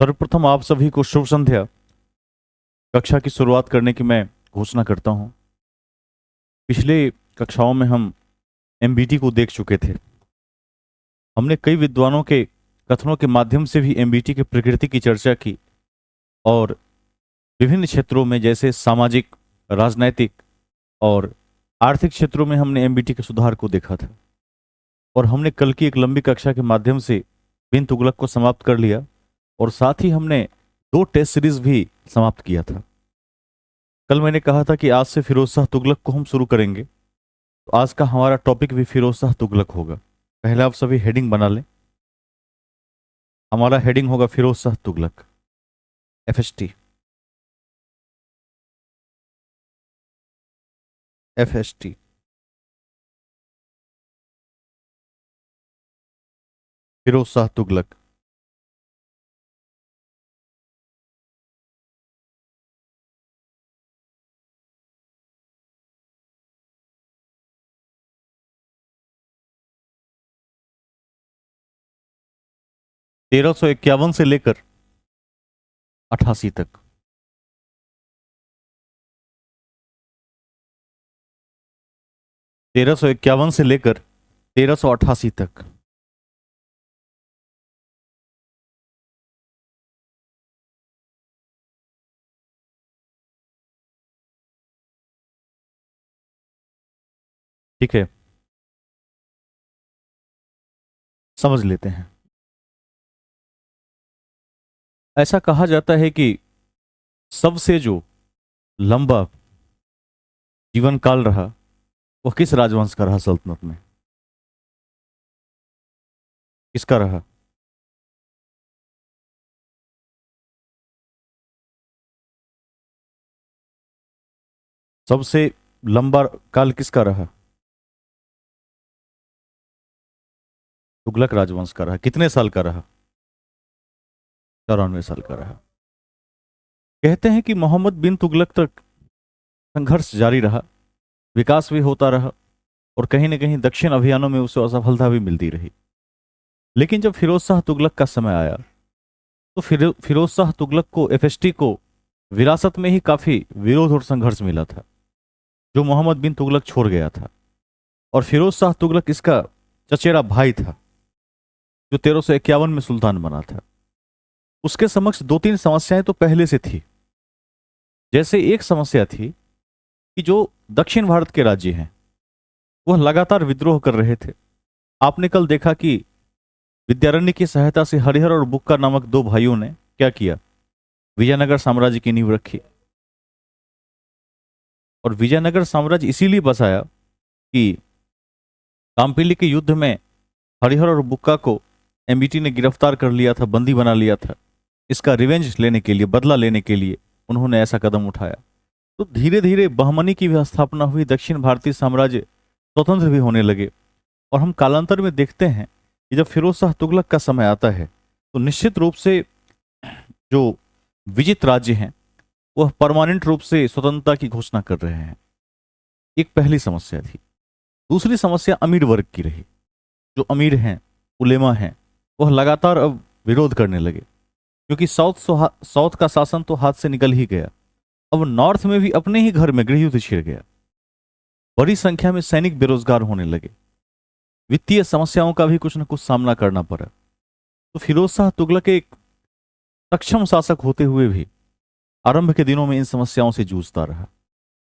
सर्वप्रथम आप सभी को शुभ संध्या। कक्षा की शुरुआत करने की मैं घोषणा करता हूं। पिछले कक्षाओं में हम एमबीटी को देख चुके थे। हमने कई विद्वानों के कथनों के माध्यम से भी एमबीटी की प्रकृति की चर्चा की और विभिन्न क्षेत्रों में जैसे सामाजिक, राजनैतिक और आर्थिक क्षेत्रों में हमने एमबीटी के सुधार को देखा था। और हमने कल की एक लंबी कक्षा के माध्यम से बिन तुगलक को समाप्त कर लिया और साथ ही हमने 2 टेस्ट सीरीज भी समाप्त किया था। कल मैंने कहा था कि आज से फिरोज शाह तुगलक को हम शुरू करेंगे, तो आज का हमारा टॉपिक भी फिरोज शाह तुगलक होगा। पहले आप सभी हेडिंग बना लें। हमारा हेडिंग होगा फिरोज शाह तुगलक, एफएसटी। एफएसटी। फिरोज शाह तुगलक। 1351 से लेकर 88 तक। 1351 से लेकर 1388 तक। ठीक है, समझ लेते हैं। ऐसा कहा जाता है कि सबसे जो लंबा जीवन काल रहा वह किस राजवंश का रहा? सल्तनत में किसका रहा? सबसे लंबा काल किसका रहा? तुगलक राजवंश का रहा। कितने साल का रहा? 94 साल का रहा। कहते हैं कि मोहम्मद बिन तुगलक तक संघर्ष जारी रहा, विकास भी होता रहा और कहीं न कहीं दक्षिण अभियानों में उसे असफलता भी मिलती रही। लेकिन जब फिरोज शाह तुगलक का समय आया तो फिरोज शाह तुगलक को, एफएसटी को, विरासत में ही काफी विरोध और संघर्ष मिला था जो मोहम्मद बिन तुगलक छोड़ गया था। और फिरोज शाह तुगलक इसका चचेरा भाई था जो 1351 में सुल्तान बना था। उसके समक्ष 2-3 समस्याएं तो पहले से थी। जैसे एक समस्या थी कि जो दक्षिण भारत के राज्य हैं वह लगातार विद्रोह कर रहे थे। आपने कल देखा कि विद्यारण्य की सहायता से हरिहर और बुक्का नामक 2 भाइयों ने क्या किया? विजयनगर साम्राज्य की नींव रखी। और विजयनगर साम्राज्य इसीलिए बसाया कि कामपिली के युद्ध में हरिहर और बुक्का को एमबीटी ने गिरफ्तार कर लिया था, बंदी बना लिया था। इसका रिवेंज लेने के लिए, बदला लेने के लिए उन्होंने ऐसा कदम उठाया। तो धीरे धीरे बहमनी की भी स्थापना हुई, दक्षिण भारतीय साम्राज्य स्वतंत्र भी होने लगे। और हम कालांतर में देखते हैं कि जब फिरोज शाह तुगलक का समय आता है तो निश्चित रूप से जो विजित राज्य हैं वह परमानेंट रूप से स्वतंत्रता की घोषणा कर रहे हैं। एक पहली समस्या थी। दूसरी समस्या अमीर वर्ग की रही। जो अमीर हैं, उलेमा हैं, वह लगातार अब विरोध करने लगे क्योंकि साउथ का शासन तो हाथ से निकल ही गया। अब नॉर्थ में भी अपने ही घर में गृहयुद्ध छिड़ गया। बड़ी संख्या में सैनिक बेरोजगार होने लगे। वित्तीय समस्याओं का भी कुछ न कुछ सामना करना पड़ा। तो फिरोज शाह तुगलक एक सक्षम शासक होते हुए भी आरंभ के दिनों में इन समस्याओं से जूझता रहा।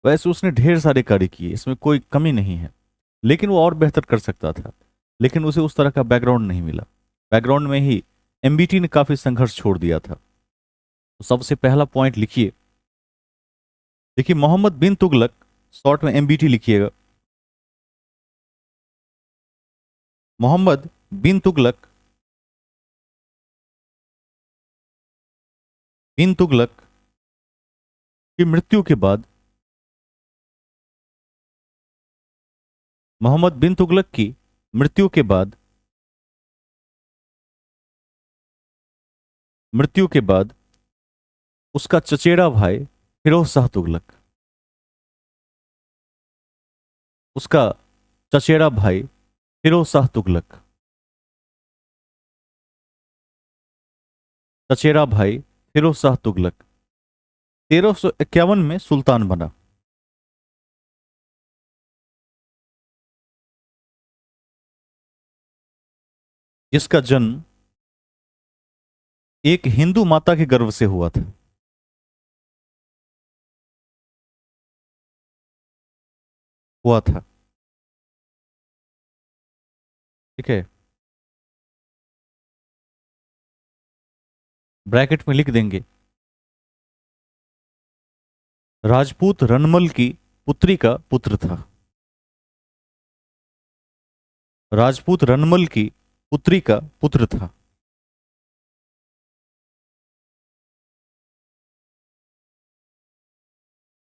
वैसे उसने ढेर सारे कार्य किए, इसमें कोई कमी नहीं है, लेकिन वो और बेहतर कर सकता था। लेकिन उसे उस तरह का बैकग्राउंड नहीं मिला। बैकग्राउंड में ही एमबीटी ने काफी संघर्ष छोड़ दिया था। तो सबसे पहला पॉइंट लिखिए। देखिए, मोहम्मद बिन तुगलक, शॉर्ट में एमबीटी लिखिएगा। मोहम्मद बिन तुगलक, बिन तुगलक की मृत्यु के बाद, मोहम्मद बिन तुगलक की मृत्यु के बाद, मृत्यु के बाद उसका चचेरा भाई फिरोज शाह तुगलक, उसका चचेरा भाई फिरोज शाह तुगलक चचेरा भाई फिरोज शाह तुगलक 1351 में सुल्तान बना। जिसका जन्म एक हिंदू माता के गर्भ से हुआ था। हुआ था। ठीक है, ब्रैकेट में लिख देंगे, राजपूत रनमल की पुत्री का पुत्र था। राजपूत रनमल की पुत्री का पुत्र था।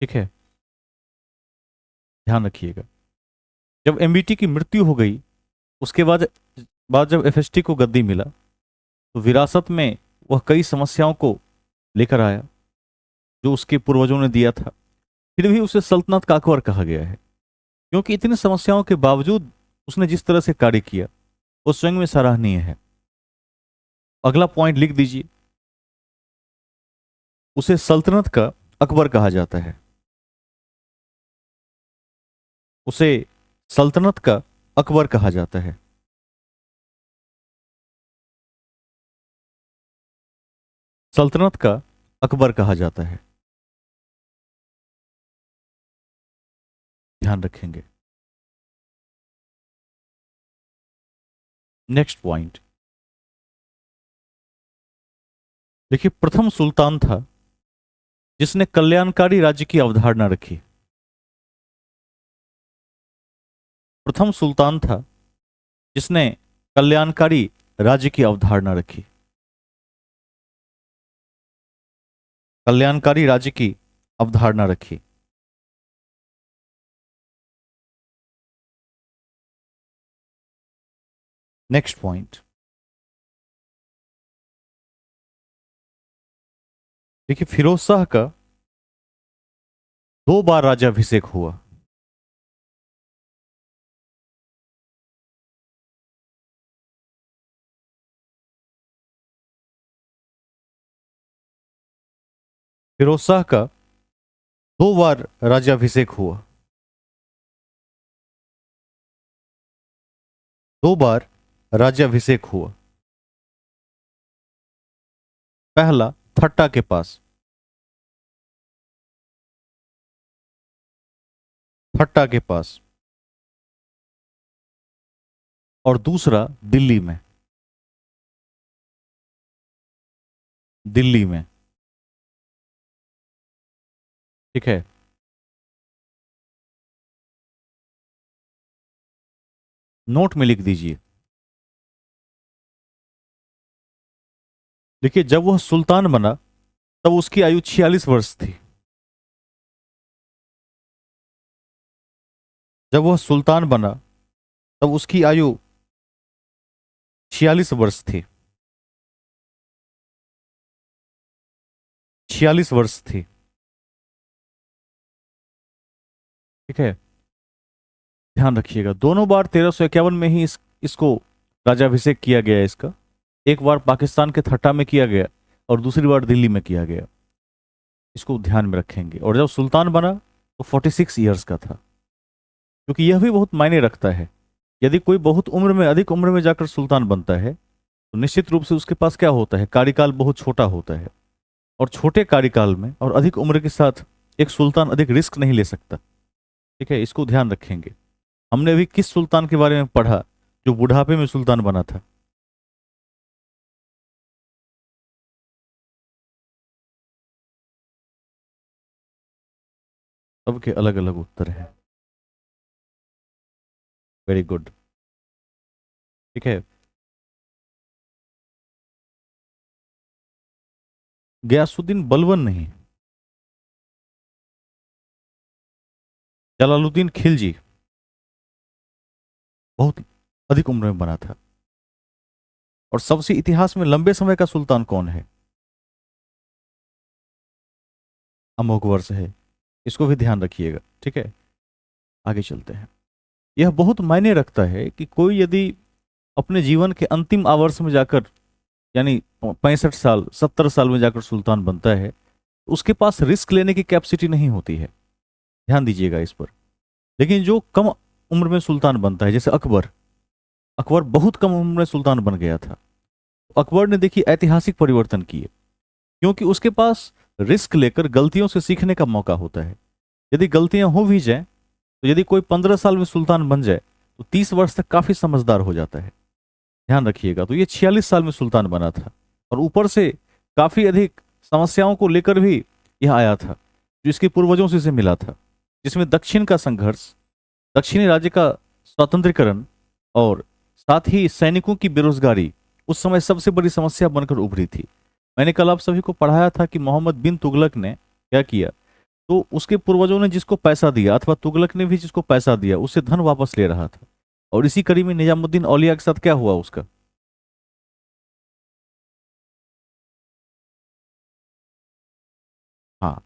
ठीक है, ध्यान रखिएगा। जब एमबीटी की मृत्यु हो गई, उसके बाद जब एफएसटी को गद्दी मिला, तो विरासत में वह कई समस्याओं को लेकर आया जो उसके पूर्वजों ने दिया था। फिर भी उसे सल्तनत का अकबर कहा गया है, क्योंकि इतनी समस्याओं के बावजूद उसने जिस तरह से कार्य किया वो स्वयं में सराहनीय है। अगला पॉइंट लिख दीजिए, उसे सल्तनत का अकबर कहा जाता है। उसे सल्तनत का अकबर कहा जाता है। सल्तनत का अकबर कहा जाता है, ध्यान रखेंगे। नेक्स्ट पॉइंट देखिए, प्रथम सुल्तान था जिसने कल्याणकारी राज्य की अवधारणा रखी। प्रथम सुल्तान था जिसने कल्याणकारी राज्य की अवधारणा रखी। कल्याणकारी राज्य की अवधारणा रखी। नेक्स्ट पॉइंट देखिए, फिरोज शाह का 2 बार राज्याभिषेक हुआ। फिरोज शाह का 2 बार राज्याभिषेक हुआ। 2 बार राज्याभिषेक हुआ। पहला थट्टा के पास। थट्टा के पास। और दूसरा दिल्ली में। दिल्ली में। ठीक है, नोट में लिख दीजिए। देखिए, जब वह सुल्तान बना तब उसकी आयु 46 वर्ष थी। जब वह सुल्तान बना तब उसकी आयु 46 वर्ष थी। 46 वर्ष थी। ठीक है, ध्यान रखिएगा। दोनों बार 1351 में ही इसको राज्याभिषेक किया गया है इसका। एक बार पाकिस्तान के थट्टा में किया गया और दूसरी बार दिल्ली में किया गया। इसको ध्यान में रखेंगे। और जब सुल्तान बना तो 46 ईयर्स का था, क्योंकि यह भी बहुत मायने रखता है। यदि कोई बहुत अधिक उम्र में जाकर सुल्तान बनता है तो निश्चित रूप से उसके पास क्या होता है, कार्यकाल बहुत छोटा होता है। और छोटे कार्यकाल में और अधिक उम्र के साथ एक सुल्तान अधिक रिस्क नहीं ले सकता। ठीक है, इसको ध्यान रखेंगे। हमने अभी किस सुल्तान के बारे में पढ़ा जो बुढ़ापे में सुल्तान बना था? सबके अलग अलग उत्तर हैं। Very good. ठीक है, गयासुद्दीन बलबन नहीं, जलालुद्दीन खिलजी बहुत अधिक उम्र में बना था। और सबसे इतिहास में लंबे समय का सुल्तान कौन है? अमोघ वर्ष है। इसको भी ध्यान रखिएगा। ठीक है, आगे चलते हैं। यह बहुत मायने रखता है कि कोई यदि अपने जीवन के अंतिम आवर्ष में जाकर यानी 65 साल 70 साल में जाकर सुल्तान बनता है, तो उसके पास रिस्क लेने की कैपेसिटी नहीं होती है। ध्यान दीजिएगा इस पर। लेकिन जो कम उम्र में सुल्तान बनता है, जैसे अकबर, अकबर बहुत कम उम्र में सुल्तान बन गया था। अकबर ने देखिए ऐतिहासिक परिवर्तन किए, क्योंकि उसके पास रिस्क लेकर गलतियों से सीखने का मौका होता है। यदि गलतियां हो भी जाए, तो यदि कोई 15 साल में सुल्तान बन जाए तो 30 वर्ष तक काफी समझदार हो जाता है। ध्यान रखिएगा। तो ये 46 साल में सुल्तान बना था, और ऊपर से काफी अधिक समस्याओं को लेकर भी यह आया था, जो इसके पूर्वजों से इसे मिला था, जिसमें दक्षिण का संघर्ष, दक्षिणी राज्य का स्वतंत्रीकरण, और साथ ही सैनिकों की बेरोजगारी उस समय सबसे बड़ी समस्या बनकर उभरी थी। मैंने कल आप सभी को पढ़ाया था कि मोहम्मद बिन तुगलक ने क्या किया। तो उसके पूर्वजों ने जिसको पैसा दिया, अथवा तुगलक ने भी जिसको पैसा दिया, उससे धन वापस ले रहा था। और इसी कड़ी में निजामुद्दीन औलिया के साथ क्या हुआ उसका। हाँ,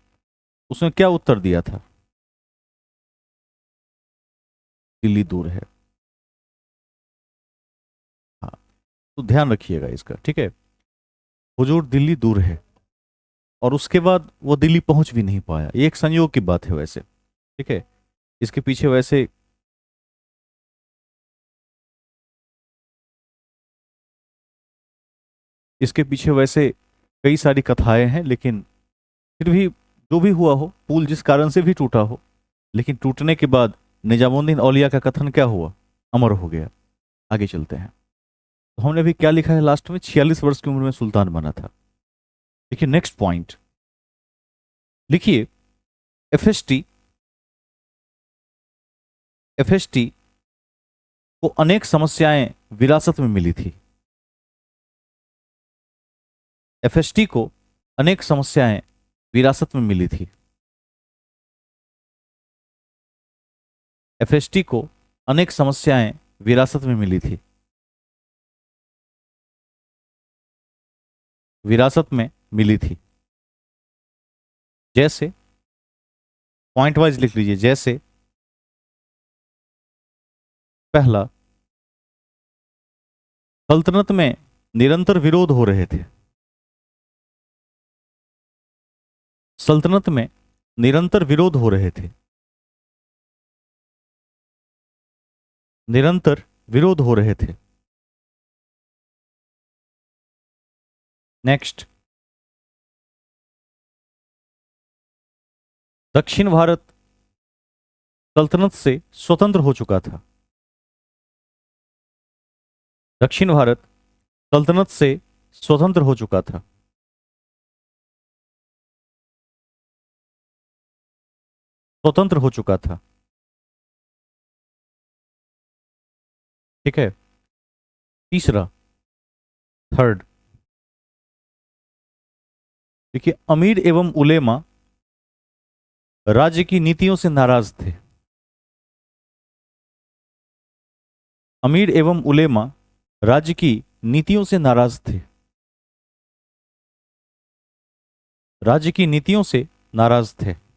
उसने क्या उत्तर दिया था? दिल्ली दूर है। हाँ, तो ध्यान रखिएगा इसका, ठीक है। हुजूर, दिल्ली दूर है, और उसके बाद वो दिल्ली पहुंच भी नहीं पाया। ये एक संयोग की बात है वैसे, ठीक है। इसके पीछे वैसे इसके पीछे वैसे कई सारी कथाएं हैं, लेकिन फिर भी जो भी हुआ हो, पुल जिस कारण से भी टूटा हो, लेकिन टूटने के बाद निजामुद्दीन औलिया का कथन क्या हुआ? अमर हो गया। आगे चलते हैं। तो हमने भी क्या लिखा है लास्ट में? 46 वर्ष की उम्र में सुल्तान बना था। देखिए नेक्स्ट पॉइंट लिखिए। एफएसटी एफएसटी को अनेक समस्याएं विरासत में मिली थी। एफएसटी को अनेक समस्याएं विरासत में मिली थी। एफएसटी को अनेक समस्याएं विरासत में मिली थी। विरासत में मिली थी। जैसे, पॉइंट वाइज लिख लीजिए। जैसे, पहला, सल्तनत में निरंतर विरोध हो रहे थे। सल्तनत में निरंतर विरोध हो रहे थे। निरंतर विरोध हो रहे थे। नेक्स्ट, दक्षिण भारत सल्तनत से स्वतंत्र हो चुका था। दक्षिण भारत सल्तनत से स्वतंत्र हो चुका था। स्वतंत्र हो चुका था। ठीक है। तीसरा, थर्ड, देखिए, अमीर एवं उलेमा राज्य की नीतियों से नाराज थे। अमीर एवं उलेमा राज्य की नीतियों से नाराज थे। राज्य की नीतियों से नाराज थे।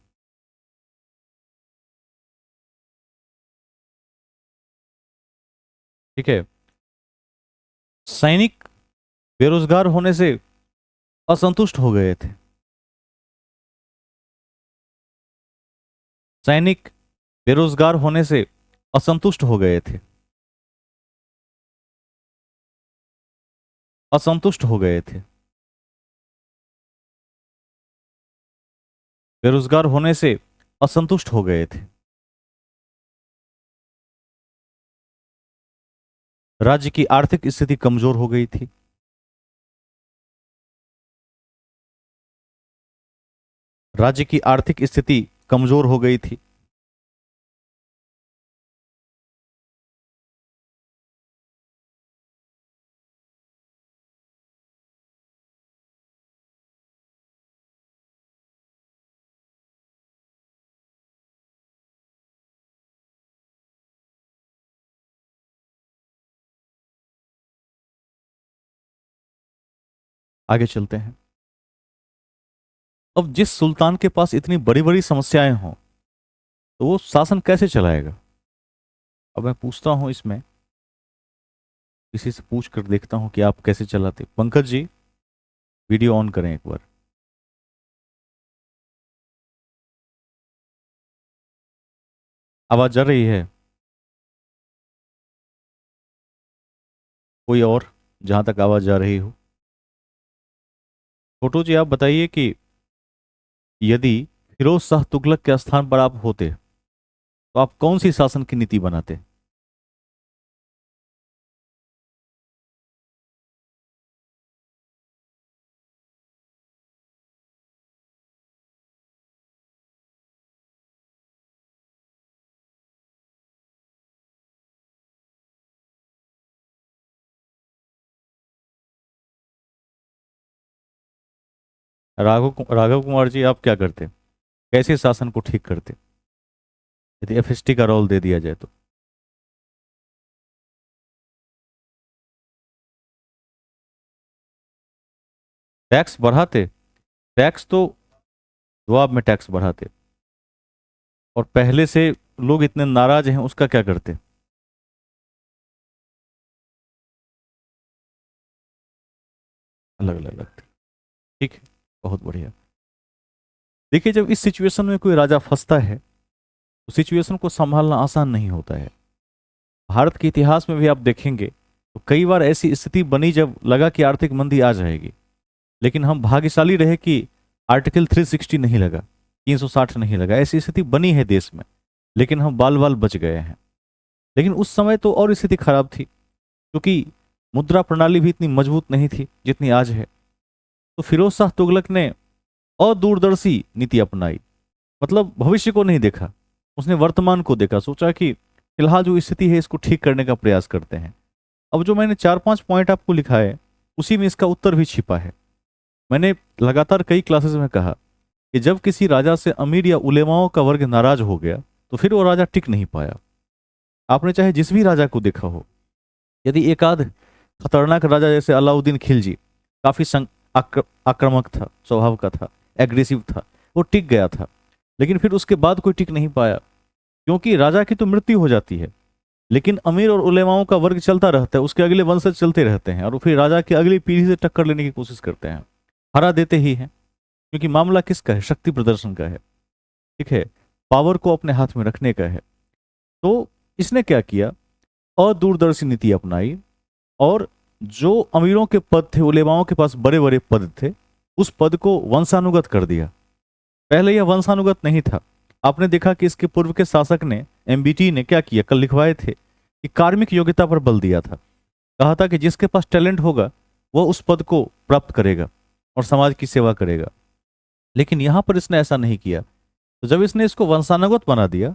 ठीक है। सैनिक बेरोजगार होने से असंतुष्ट हो गए थे। सैनिक बेरोजगार होने से असंतुष्ट हो गए थे। असंतुष्ट हो गए थे। बेरोजगार होने से असंतुष्ट हो गए थे। राज्य की आर्थिक स्थिति कमजोर हो गई थी। राज्य की आर्थिक स्थिति कमजोर हो गई थी। आगे चलते हैं। अब जिस सुल्तान के पास इतनी बड़ी बड़ी समस्याएं हों, तो वो शासन कैसे चलाएगा? अब मैं पूछता हूं इसमें, किसी से पूछ कर देखता हूं कि आप कैसे चलाते। पंकज जी, वीडियो ऑन करें एक बार। आवाज जा रही है? कोई और, जहां तक आवाज जा रही हो। छोटू जी, आप बताइए कि यदि फिरोज शाह तुगलक के स्थान पर आप होते तो आप कौन सी शासन की नीति बनाते? राघव कुमार जी, आप क्या करते? कैसे शासन को ठीक करते यदि एफएसटी का रोल दे दिया जाए तो? टैक्स बढ़ाते? टैक्स तो जवाब में टैक्स बढ़ाते। और पहले से लोग इतने नाराज हैं, उसका क्या करते? अलग अलग लगते। ठीक है, बहुत बढ़िया। देखिए, जब इस सिचुएशन में कोई राजा फंसता है तो सिचुएशन को संभालना आसान नहीं होता है। भारत के इतिहास में भी आप देखेंगे तो कई बार ऐसी स्थिति बनी जब लगा कि आर्थिक मंदी आ जाएगी, लेकिन हम भाग्यशाली रहे कि आर्टिकल 360 नहीं लगा, 360 नहीं लगा। ऐसी स्थिति बनी है देश में, लेकिन हम बाल बाल बच गए हैं। लेकिन उस समय तो और स्थिति खराब थी, क्योंकि मुद्रा प्रणाली भी इतनी मजबूत नहीं थी जितनी आज है। तो फिरोज शाह तुगलक ने अदूरदर्शी नीति अपनाई। मतलब भविष्य को नहीं देखा, उसने वर्तमान को देखा। सोचा कि फिलहाल जो स्थिति है इसको ठीक करने का प्रयास करते हैं। अब जो मैंने 4-5 पॉइंट आपको लिखा है, उसी में इसका उत्तर भी छिपा है। मैंने लगातार कई क्लासेस में कहा कि जब किसी राजा से अमीर या उलेमाओं का वर्ग नाराज हो गया तो फिर वो राजा टिक नहीं पाया। आपने चाहे जिस भी राजा को देखा हो, यदि एक आध खतरनाक राजा जैसे अलाउद्दीन खिलजी, काफी आक्रामक था, स्वभाव का था, एग्रेसिव था, वो टिक गया था। लेकिन फिर उसके बाद कोई टिक नहीं पाया, क्योंकि राजा की तो मृत्यु हो जाती है, लेकिन अमीर और उलेमाओं का वर्ग चलता रहता है, उसके अगले वंशज चलते रहते हैं और फिर राजा की अगली पीढ़ी से टक्कर लेने की कोशिश करते हैं। हरा देते ही हैं, क्योंकि मामला किसका है? शक्ति प्रदर्शन का है। ठीक है, पावर को अपने हाथ में रखने का है। तो इसने क्या किया? अदूरदर्शी नीति अपनाई, और जो अमीरों के पद थे, उलेमाओं के पास बड़े बड़े पद थे, उस पद को वंशानुगत कर दिया। पहले यह वंशानुगत नहीं था। आपने देखा कि इसके पूर्व के शासक ने, एमबीटी ने क्या किया, कल लिखवाए थे कि कार्मिक योग्यता पर बल दिया था। कहा था कि जिसके पास टैलेंट होगा वह उस पद को प्राप्त करेगा और समाज की सेवा करेगा। लेकिन यहां पर इसने ऐसा नहीं किया। तो जब इसने इसको वंशानुगत बना दिया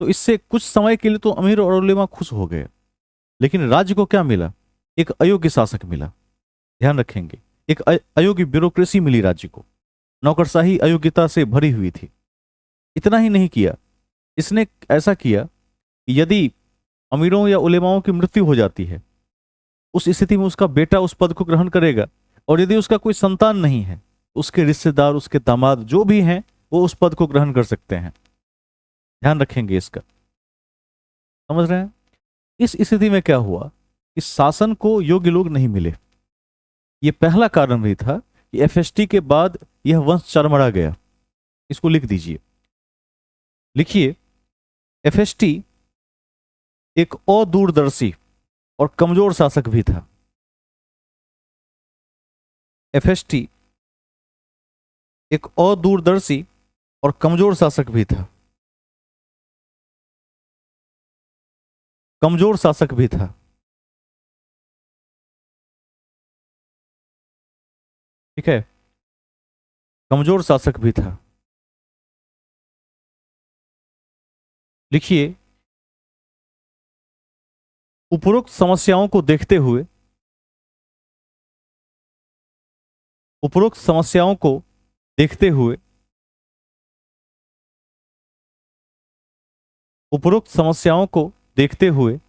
तो इससे कुछ समय के लिए तो अमीर और उलेमा खुश हो गए, लेकिन राज्य को क्या मिला? एक अयोग्य शासक मिला। ध्यान रखेंगे, एक अयोग्य ब्यूरोक्रेसी मिली राज्य को। नौकरशाही अयोग्यता से भरी हुई थी। इतना ही नहीं किया, इसने ऐसा किया कि यदि अमीरों या उलेमाओं की मृत्यु हो जाती है, उस स्थिति में उसका बेटा उस पद को ग्रहण करेगा, और यदि उसका कोई संतान नहीं है, उसके रिश्तेदार, उसके दामाद जो भी हैं, वो उस पद को ग्रहण कर सकते हैं। ध्यान रखेंगे इसका। समझ रहे हैं? इस स्थिति में क्या हुआ? इस शासन को योग्य लोग नहीं मिले। ये पहला कारण भी था कि एफएसटी के बाद यह वंश चरमरा गया। इसको लिख दीजिए, लिखिए, एफएसटी एक अदूरदर्शी और कमजोर शासक भी था। एफएसटी एक अदूरदर्शी और कमजोर शासक भी था। कमजोर शासक भी था। ठीक है, कमजोर शासक भी था। लिखिए, उपरोक्त समस्याओं को देखते हुए, उपरोक्त समस्याओं को देखते हुए, उपरोक्त समस्याओं को देखते हुए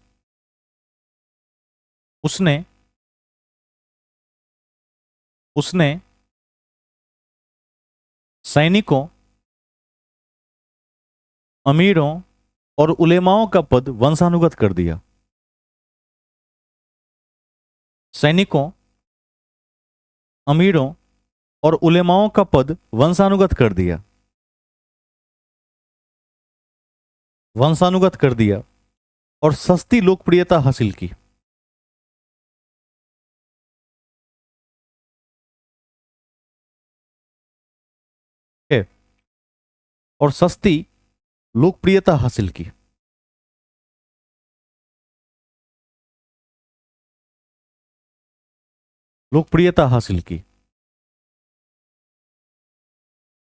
उसने उसने सैनिकों, अमीरों और उलेमाओं का पद वंशानुगत कर दिया। सैनिकों, अमीरों और उलेमाओं का पद वंशानुगत कर दिया, वंशानुगत कर दिया और सस्ती लोकप्रियता हासिल की। है, और सस्ती लोकप्रियता हासिल की। लोकप्रियता हासिल की।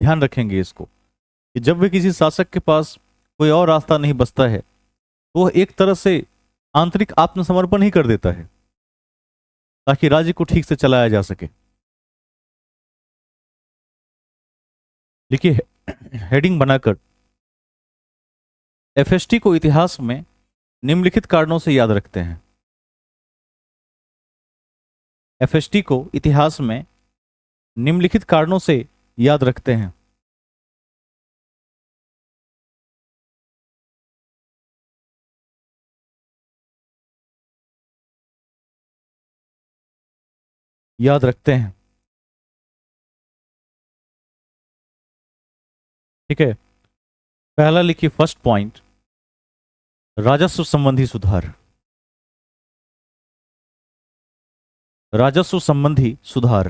ध्यान रखेंगे इसको कि जब भी किसी शासक के पास कोई और रास्ता नहीं बचता है तो वह एक तरह से आंतरिक आत्मसमर्पण ही कर देता है ताकि राज्य को ठीक से चलाया जा सके। लिखिए हेडिंग बनाकर, एफएसटी को इतिहास में निम्नलिखित कारणों से याद रखते हैं। एफएसटी को इतिहास में निम्नलिखित कारणों से याद रखते हैं। याद रखते हैं। ठीक है, पहला लिखिए फर्स्ट पॉइंट, राजस्व संबंधी सुधार। राजस्व संबंधी सुधार।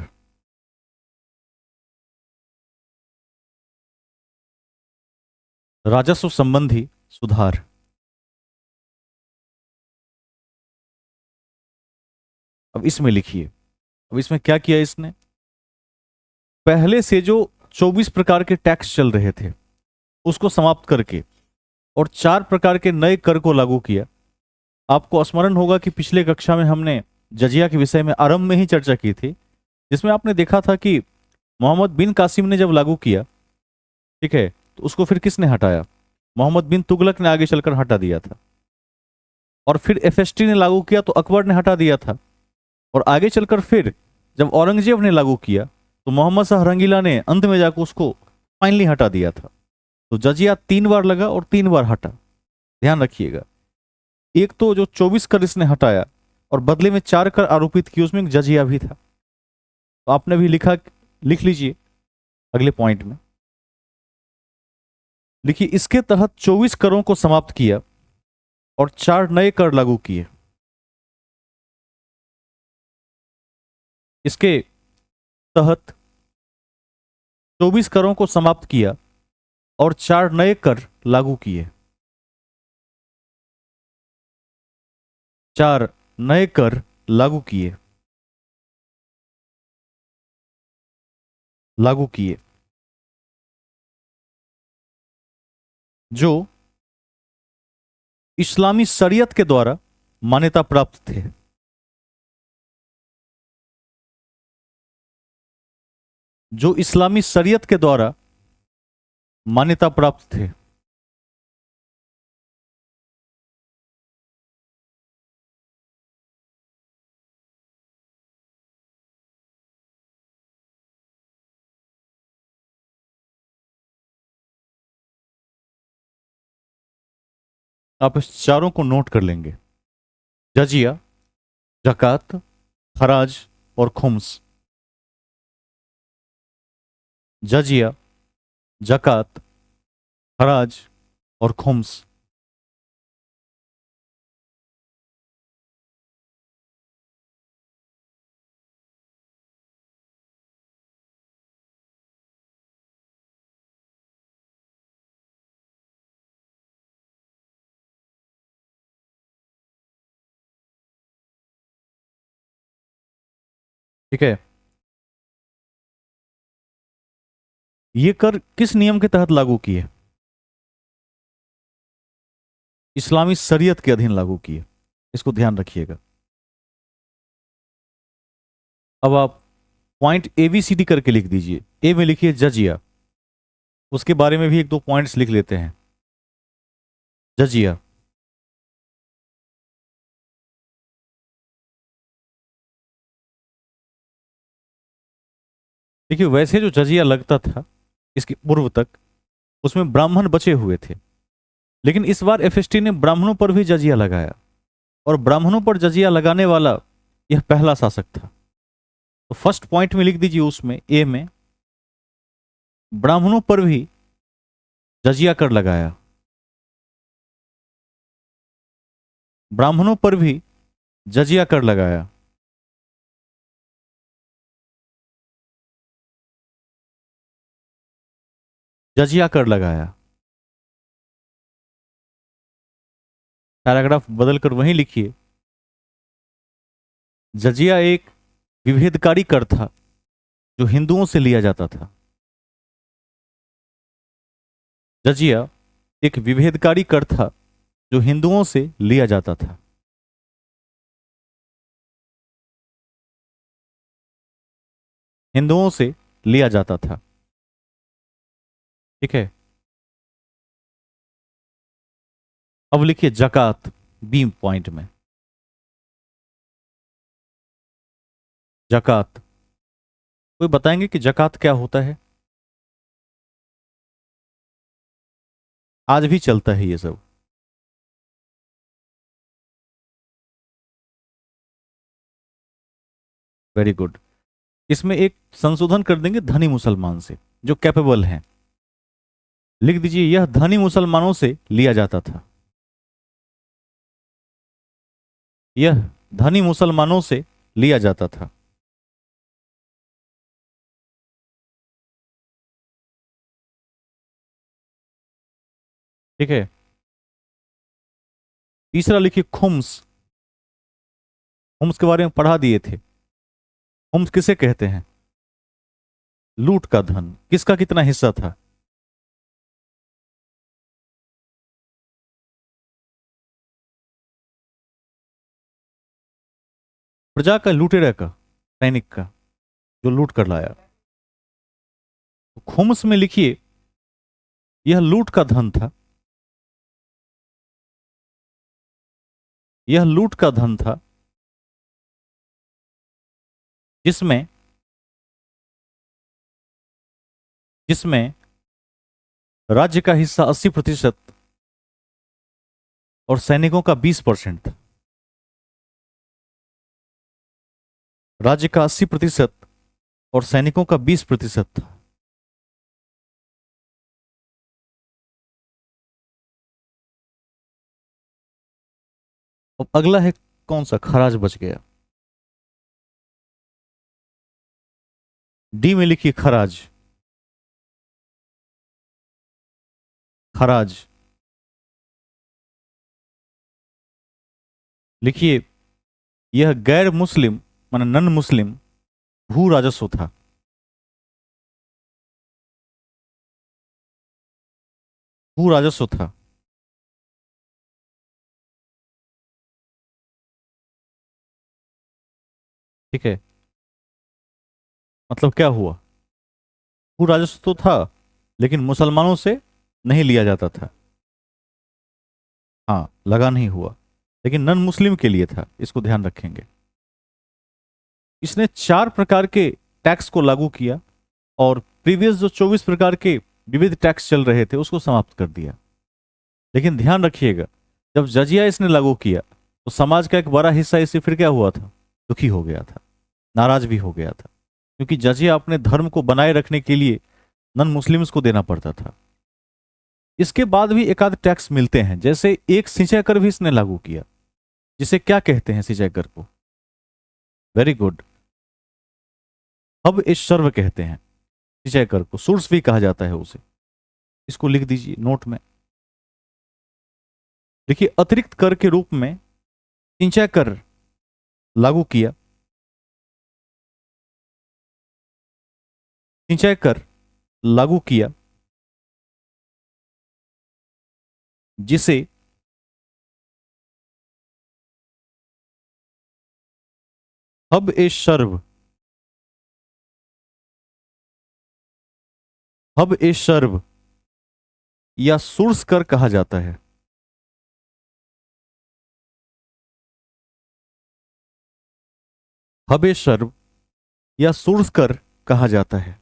राजस्व संबंधी सुधार। अब इसमें लिखिए, अब इसमें क्या किया इसने, पहले से जो 24 प्रकार के टैक्स चल रहे थे उसको समाप्त करके और 4 प्रकार के नए कर को लागू किया। आपको स्मरण होगा कि पिछले कक्षा में हमने जजिया के विषय में आरंभ में ही चर्चा की थी, जिसमें आपने देखा था कि मोहम्मद बिन कासिम ने जब लागू किया, ठीक है, तो उसको फिर किसने हटाया, मोहम्मद बिन तुगलक ने आगे चलकर हटा दिया था। और फिर एफएसटी ने लागू किया तो अकबर ने हटा दिया था। और आगे चलकर फिर जब औरंगजेब ने लागू किया तो मोहम्मद शाह रंगीला ने अंत में जाकर उसको फाइनली हटा दिया था। तो जजिया 3 बार लगा और 3 बार हटा। ध्यान रखिएगा, एक तो जो 24 कर इसने हटाया और बदले में 4 कर आरोपित किए, उसमें एक जजिया भी था। तो आपने भी लिखा, लिख लीजिए अगले पॉइंट में। लिखिए इसके तहत 24 करों को समाप्त किया और 4 नए कर लागू किए। इसके तहत 24 करों को समाप्त किया और 4 नए कर लागू किए। 4 नए कर लागू किए। लागू किए जो इस्लामी शरीयत के द्वारा मान्यता प्राप्त थे। जो इस्लामी शरीयत के द्वारा मान्यता प्राप्त थे। आप इस चारों को नोट कर लेंगे, जजिया, ज़कात, खराज और खुम्स। जजिया, ज़कात, खराज और खुम्स। ठीक है, ये कर किस नियम के तहत लागू किए, इस्लामी शरीयत के अधीन लागू किए। इसको ध्यान रखिएगा। अब आप पॉइंट ABCD करके लिख दीजिए। ए में लिखिए जजिया, उसके बारे में भी 1-2 पॉइंट्स लिख लेते हैं। जजिया, देखिए वैसे जो जजिया लगता था इसके पूर्व तक, उसमें ब्राह्मण बचे हुए थे, लेकिन इस बार एफएसटी ने ब्राह्मणों पर भी जजिया लगाया। और ब्राह्मणों पर जजिया लगाने वाला यह पहला शासक था। तो फर्स्ट पॉइंट में लिख दीजिए, उसमें ए में, ब्राह्मणों पर भी जजिया कर लगाया। ब्राह्मणों पर भी जजिया कर लगाया। जजिया कर लगाया। पैराग्राफ बदलकर वहीं लिखिए, जजिया एक विभेदकारी कर था जो हिंदुओं से लिया जाता था। जजिया एक विभेदकारी कर था जो हिंदुओं से लिया जाता था। हिंदुओं से लिया जाता था। ठीक है। अब लिखिए जकात, बी पॉइंट में। जकात, कोई बताएंगे कि जकात क्या होता है? आज भी चलता है ये सब। Very good. इसमें एक संशोधन कर देंगे, धनी मुसलमान से, जो कैपेबल हैं। लिख दीजिए, यह धनी मुसलमानों से लिया जाता था। यह धनी मुसलमानों से लिया जाता था। ठीक है। तीसरा लिखिए खुम्स। खुम्स के बारे में पढ़ा दिए थे। खुम्स किसे कहते हैं? लूट का धन। किसका कितना हिस्सा था? प्रजा का, लुटेरा का, सैनिक का, जो लूट कर लाया। तो खुम्स में लिखिए, यह लूट का धन था। यह लूट का धन था जिसमें जिसमें राज्य का हिस्सा 80% और सैनिकों का 20% था। राज्य का 80% और सैनिकों का 20% था। अब अगला है, कौन सा? खराज बच गया। डी में लिखिए खराज। खराज लिखिए, यह गैर मुस्लिम, माने नन मुस्लिम भू राजस्व था। भू राजस्व था। ठीक है। मतलब क्या हुआ? भू राजस्व तो था, लेकिन मुसलमानों से नहीं लिया जाता था। हाँ, लगा नहीं हुआ, लेकिन नन मुस्लिम के लिए था, इसको ध्यान रखेंगे। इसने 4 प्रकार के टैक्स को लागू किया और प्रीवियस जो 24 प्रकार के विविध टैक्स चल रहे थे उसको समाप्त कर दिया। लेकिन ध्यान रखिएगा, जब जजिया इसने लागू किया तो समाज का एक बड़ा हिस्सा इससे फिर क्या हुआ था? दुखी हो गया था, नाराज भी हो गया था, क्योंकि जजिया अपने धर्म को बनाए रखने के लिए नन मुस्लिम्स को देना पड़ता था। इसके बाद भी एक आध टैक्स मिलते हैं, जैसे एक सिंचाई कर भी इसने लागू किया, जिसे क्या कहते हैं सिंचाई कर को? वेरी गुड, हब ए सर्व कहते हैं सिंचाई कर को, सोर्स भी कहा जाता है उसे। इसको लिख दीजिए नोट में। देखिए, अतिरिक्त कर के रूप में सिंचाई कर लागू किया। सिंचाई कर लागू किया जिसे हब ए सर्व, हब ए सर्व या सोर्स कर कहा जाता है। हब ए सर्व या सोर्स कर कहा जाता है,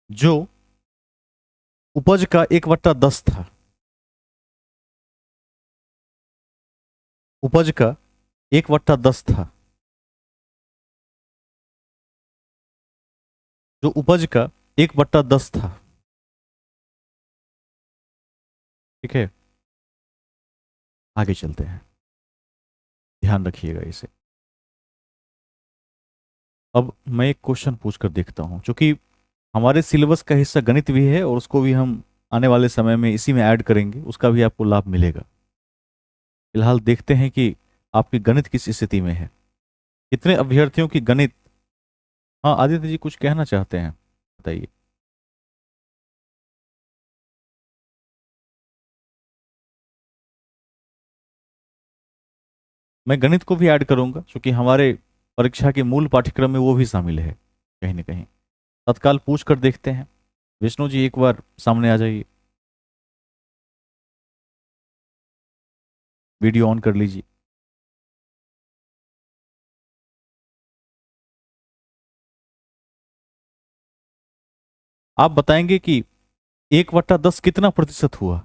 जो उपज का 1/10 था। उपज का 1/10 था, जो उपज का 1/10 था। ठीक है, आगे चलते हैं, ध्यान रखिएगा इसे। अब मैं एक क्वेश्चन पूछ कर देखता हूं, क्योंकि हमारे सिलेबस का हिस्सा गणित भी है और उसको भी हम आने वाले समय में इसी में ऐड करेंगे, उसका भी आपको लाभ मिलेगा। फिलहाल देखते हैं कि आपकी गणित किस स्थिति में है, कितने अभ्यर्थियों की गणित। हाँ आदित्य जी कुछ कहना चाहते हैं, बताइए। मैं गणित को भी ऐड करूंगा, क्योंकि हमारे परीक्षा के मूल पाठ्यक्रम में वो भी शामिल है कहीं ना कहीं। तत्काल पूछ कर देखते हैं। विष्णु जी एक बार सामने आ जाइए, वीडियो ऑन कर लीजिए। आप बताएंगे कि 1/10 कितना प्रतिशत हुआ।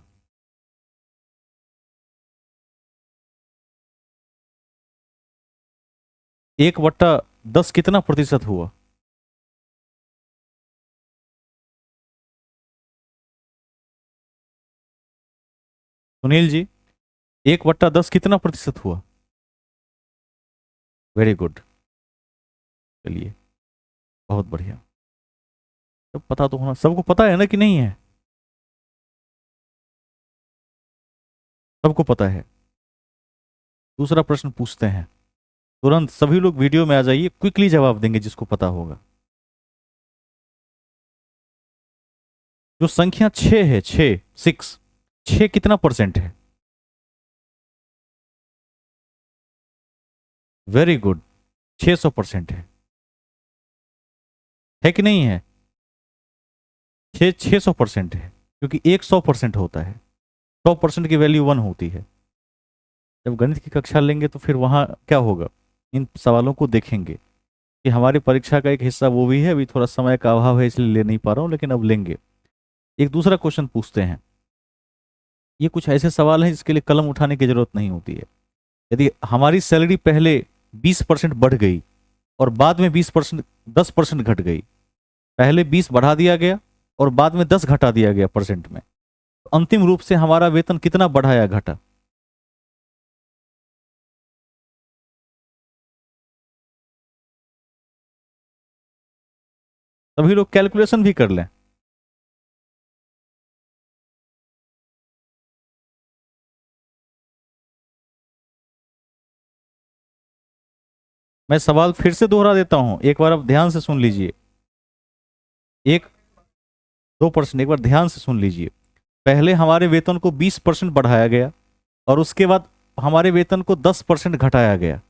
1/10 कितना प्रतिशत हुआ। सुनील जी, 1/10 कितना प्रतिशत हुआ। वेरी गुड, चलिए, बहुत बढ़िया। सब पता तो होना, सबको पता है ना कि नहीं है। सबको पता है। दूसरा प्रश्न पूछते हैं, तुरंत सभी लोग वीडियो में आ जाइए, क्विकली जवाब देंगे जिसको पता होगा। जो संख्या 6 है, 6, 6, 6 कितना परसेंट है। वेरी गुड, 600% है कि नहीं है। 600% है, क्योंकि एक 100% होता है। 100% की वैल्यू 1 होती है। जब गणित की कक्षा लेंगे तो फिर वहां क्या होगा, इन सवालों को देखेंगे। कि हमारी परीक्षा का एक हिस्सा वो भी है, अभी थोड़ा समय का अभाव है इसलिए ले नहीं पा रहा हूं, लेकिन अब लेंगे। एक दूसरा क्वेश्चन पूछते हैं। ये कुछ ऐसे सवाल हैं जिसके लिए कलम उठाने की जरूरत नहीं होती है। यदि हमारी सैलरी पहले 20% बढ़ गई और बाद में 20%, 10% घट गई, पहले 20 बढ़ा दिया गया और बाद में 10 घटा दिया गया परसेंट में, तो अंतिम रूप से हमारा वेतन कितना बढ़ा या घटा। सभी लोग कैलकुलेशन भी कर लें। मैं सवाल फिर से दोहरा देता हूं, एक बार आप ध्यान से सुन लीजिए। एक 2%, एक बार ध्यान से सुन लीजिए। पहले हमारे वेतन को 20% बढ़ाया गया और उसके बाद हमारे वेतन को 10% घटाया गया।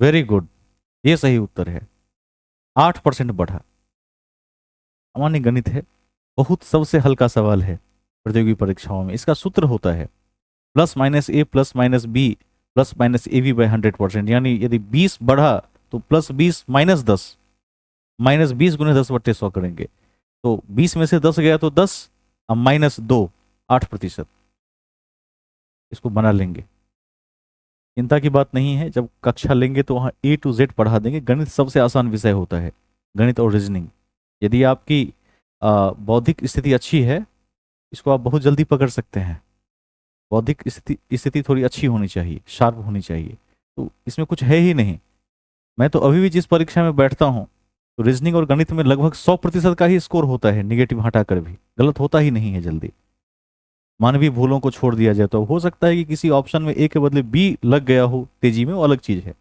वेरी गुड, ये सही उत्तर है। 8% बढ़ा। सामान्य गणित है, बहुत सबसे हल्का सवाल है प्रतियोगी परीक्षाओं में। इसका सूत्र होता है +-a +-b +-ab/100%। यानी यदि 20 बढ़ा तो +20 -10, -20 गुने 10/100 करेंगे, तो 20 में से 10 गया तो 10, अब -2, 8%। इसको बना लेंगे, चिंता की बात नहीं है। जब कक्षा लेंगे तो वहाँ A to Z पढ़ा देंगे। गणित सबसे आसान विषय होता है, गणित और रीजनिंग। यदि आपकी बौद्धिक स्थिति अच्छी है, इसको आप बहुत जल्दी पकड़ सकते हैं। बौद्धिक स्थिति स्थिति थोड़ी अच्छी होनी चाहिए, शार्प होनी चाहिए, तो इसमें कुछ है ही नहीं। मैं तो अभी भी जिस परीक्षा में बैठता हूँ, तो रीजनिंग और गणित में लगभग 100% का ही स्कोर होता है, निगेटिव हटाकर भी गलत होता ही नहीं है जल्दी। मानवीय भूलों को छोड़ दिया जाए तो हो सकता है कि किसी ऑप्शन में ए के बदले बी लग गया हो तेजी में, वो अलग चीज है,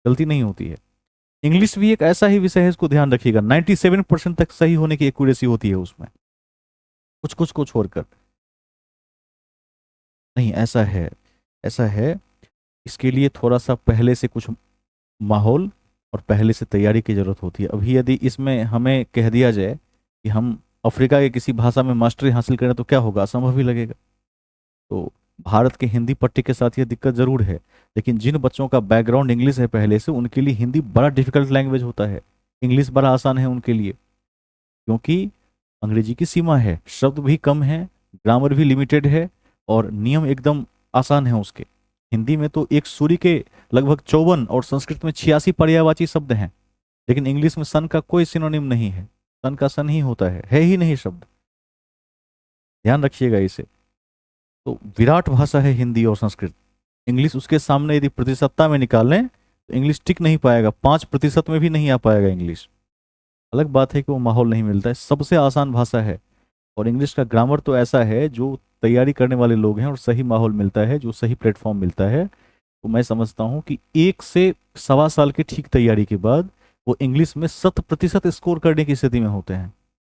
गलती नहीं होती है। इंग्लिश भी एक ऐसा ही विषय है, इसको ध्यान रखिएगा, 97% तक सही होने की एक्यूरेसी होती है उसमें, कुछ कुछ को छोड़कर। नहीं, ऐसा है, ऐसा है। इसके लिए थोड़ा सा पहले से कुछ माहौल और पहले से तैयारी की जरूरत होती है। अभी यदि इसमें हमें कह दिया जाए कि हम अफ्रीका के किसी भाषा में मास्टरी हासिल करें तो क्या होगा, असंभव ही लगेगा। तो भारत के हिंदी पट्टी के साथ ये दिक्कत जरूर है, लेकिन जिन बच्चों का बैकग्राउंड इंग्लिश है पहले से, उनके लिए हिंदी बड़ा डिफिकल्ट लैंग्वेज होता है, इंग्लिश बड़ा आसान है उनके लिए। क्योंकि अंग्रेजी की सीमा है, शब्द भी कम है, ग्रामर भी लिमिटेड है, और नियम एकदम आसान है उसके। हिंदी में तो एक सूर्य के लगभग 54 और संस्कृत में 86 पर्यायवाची शब्द हैं, लेकिन इंग्लिश में सन का कोई सिनोनिम नहीं है। सन का सन ही होता है ही नहीं शब्द। ध्यान रखिएगा इसे। तो विराट भाषा है हिंदी और संस्कृत। इंग्लिश उसके सामने यदि प्रतिशतता में निकालें तो इंग्लिश टिक नहीं पाएगा, 5% में भी नहीं आ पाएगा इंग्लिश। अलग बात है कि वो माहौल नहीं मिलता है। सबसे आसान भाषा है, और इंग्लिश का ग्रामर तो ऐसा है जो तैयारी करने वाले लोग हैं और सही माहौल मिलता है, जो सही प्लेटफॉर्म मिलता है, तो मैं समझता हूँ कि 1 से 1.25 साल की ठीक तैयारी के बाद वो इंग्लिश में 100% स्कोर करने की स्थिति में होते हैं,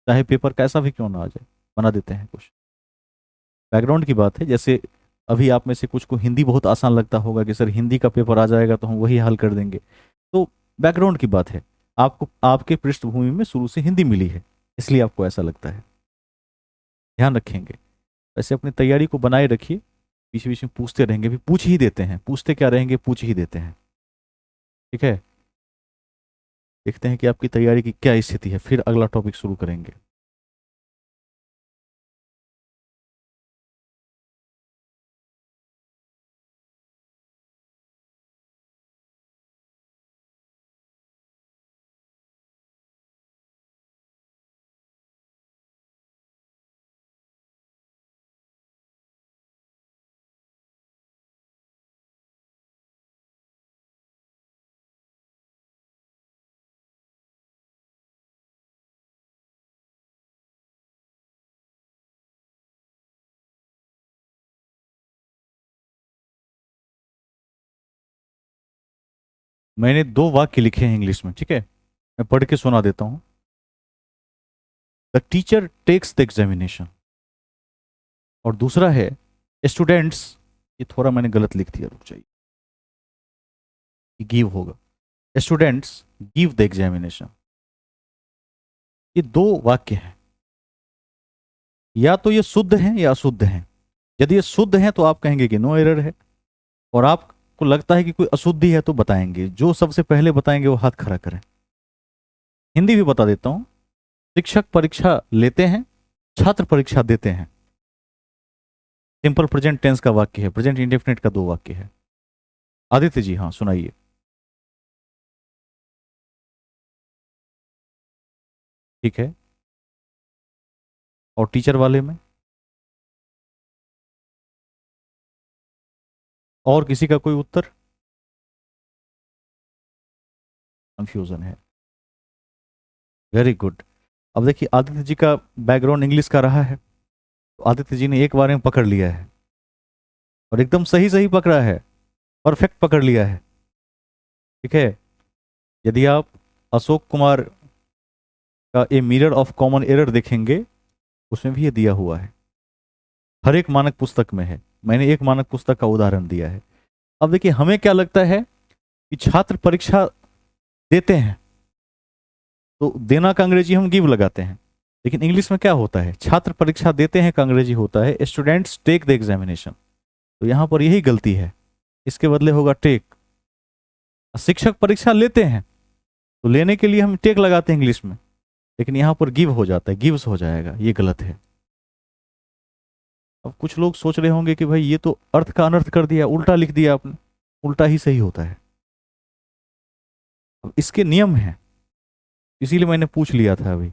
चाहे पेपर कैसा भी क्यों ना आ जाए, बना देते हैं कुछ। बैकग्राउंड की बात है। जैसे अभी आप में से कुछ को हिंदी बहुत आसान लगता होगा कि सर हिंदी का पेपर आ जाएगा तो हम वही हल कर देंगे, तो बैकग्राउंड की बात है। आपको आपके पृष्ठभूमि में शुरू से हिंदी मिली है, इसलिए आपको ऐसा लगता है। ध्यान रखेंगे। वैसे अपनी तैयारी को बनाए रखिए, बीच बीच में पूछते रहेंगे, भी पूछ ही देते हैं, पूछते क्या रहेंगे, पूछ ही देते हैं। ठीक है, देखते हैं कि आपकी तैयारी की क्या स्थिति है, फिर अगला टॉपिक शुरू करेंगे। मैंने 2 वाक्य लिखे हैं इंग्लिश में, ठीक है, मैं पढ़ के सुना देता हूँ। The teacher takes the examination, और दूसरा है स्टूडेंट्स, ये थोड़ा मैंने गलत लिख दिया, रुक जाइए, गिव होगा, स्टूडेंट्स गिव द एग्जामिनेशन। ये 2 वाक्य हैं, या तो ये शुद्ध हैं या अशुद्ध हैं। यदि ये शुद्ध हैं तो आप कहेंगे कि नो एरर है, और आपको लगता है कि कोई अशुद्धि है तो बताएंगे। जो सबसे पहले बताएंगे वो हाथ खड़ा करें। हिंदी भी बता देता हूं। शिक्षक परीक्षा लेते हैं, छात्र परीक्षा देते हैं। सिंपल प्रेजेंट टेंस का वाक्य है, प्रेजेंट इंडेफिनिट का 2 वाक्य है। आदित्य जी, हाँ सुनाइए। ठीक है, और टीचर वाले में और किसी का कोई उत्तर? कंफ्यूजन है, वेरी गुड। अब देखिए, आदित्य जी का बैकग्राउंड इंग्लिश का रहा है, तो आदित्य जी ने एक बार में पकड़ लिया है, और एकदम सही सही पकड़ा है, परफेक्ट पकड़ लिया है। ठीक है, यदि आप अशोक कुमार का a mirror of common error देखेंगे, उसमें भी ये दिया हुआ है, हर एक मानक पुस्तक में है। मैंने एक मानक पुस्तक का उदाहरण दिया है। अब देखिए, हमें क्या लगता है कि छात्र परीक्षा देते हैं, तो देना का अंग्रेजी हम गिव लगाते हैं, लेकिन इंग्लिश में क्या होता है, छात्र परीक्षा देते हैं का अंग्रेजी होता है स्टूडेंट्स टेक द एग्जामिनेशन। तो यहां पर यही गलती है, इसके बदले होगा टेक। शिक्षक परीक्षा लेते हैं, तो लेने के लिए हम टेक लगाते हैं इंग्लिश में, लेकिन यहां पर गिव हो जाता है, गिव्स हो जाएगा, ये गलत है। अब कुछ लोग सोच रहे होंगे कि भाई ये तो अर्थ का अनर्थ कर दिया, उल्टा लिख दिया आपने। उल्टा ही सही होता है। अब इसके नियम हैं, इसीलिए मैंने पूछ लिया था अभी।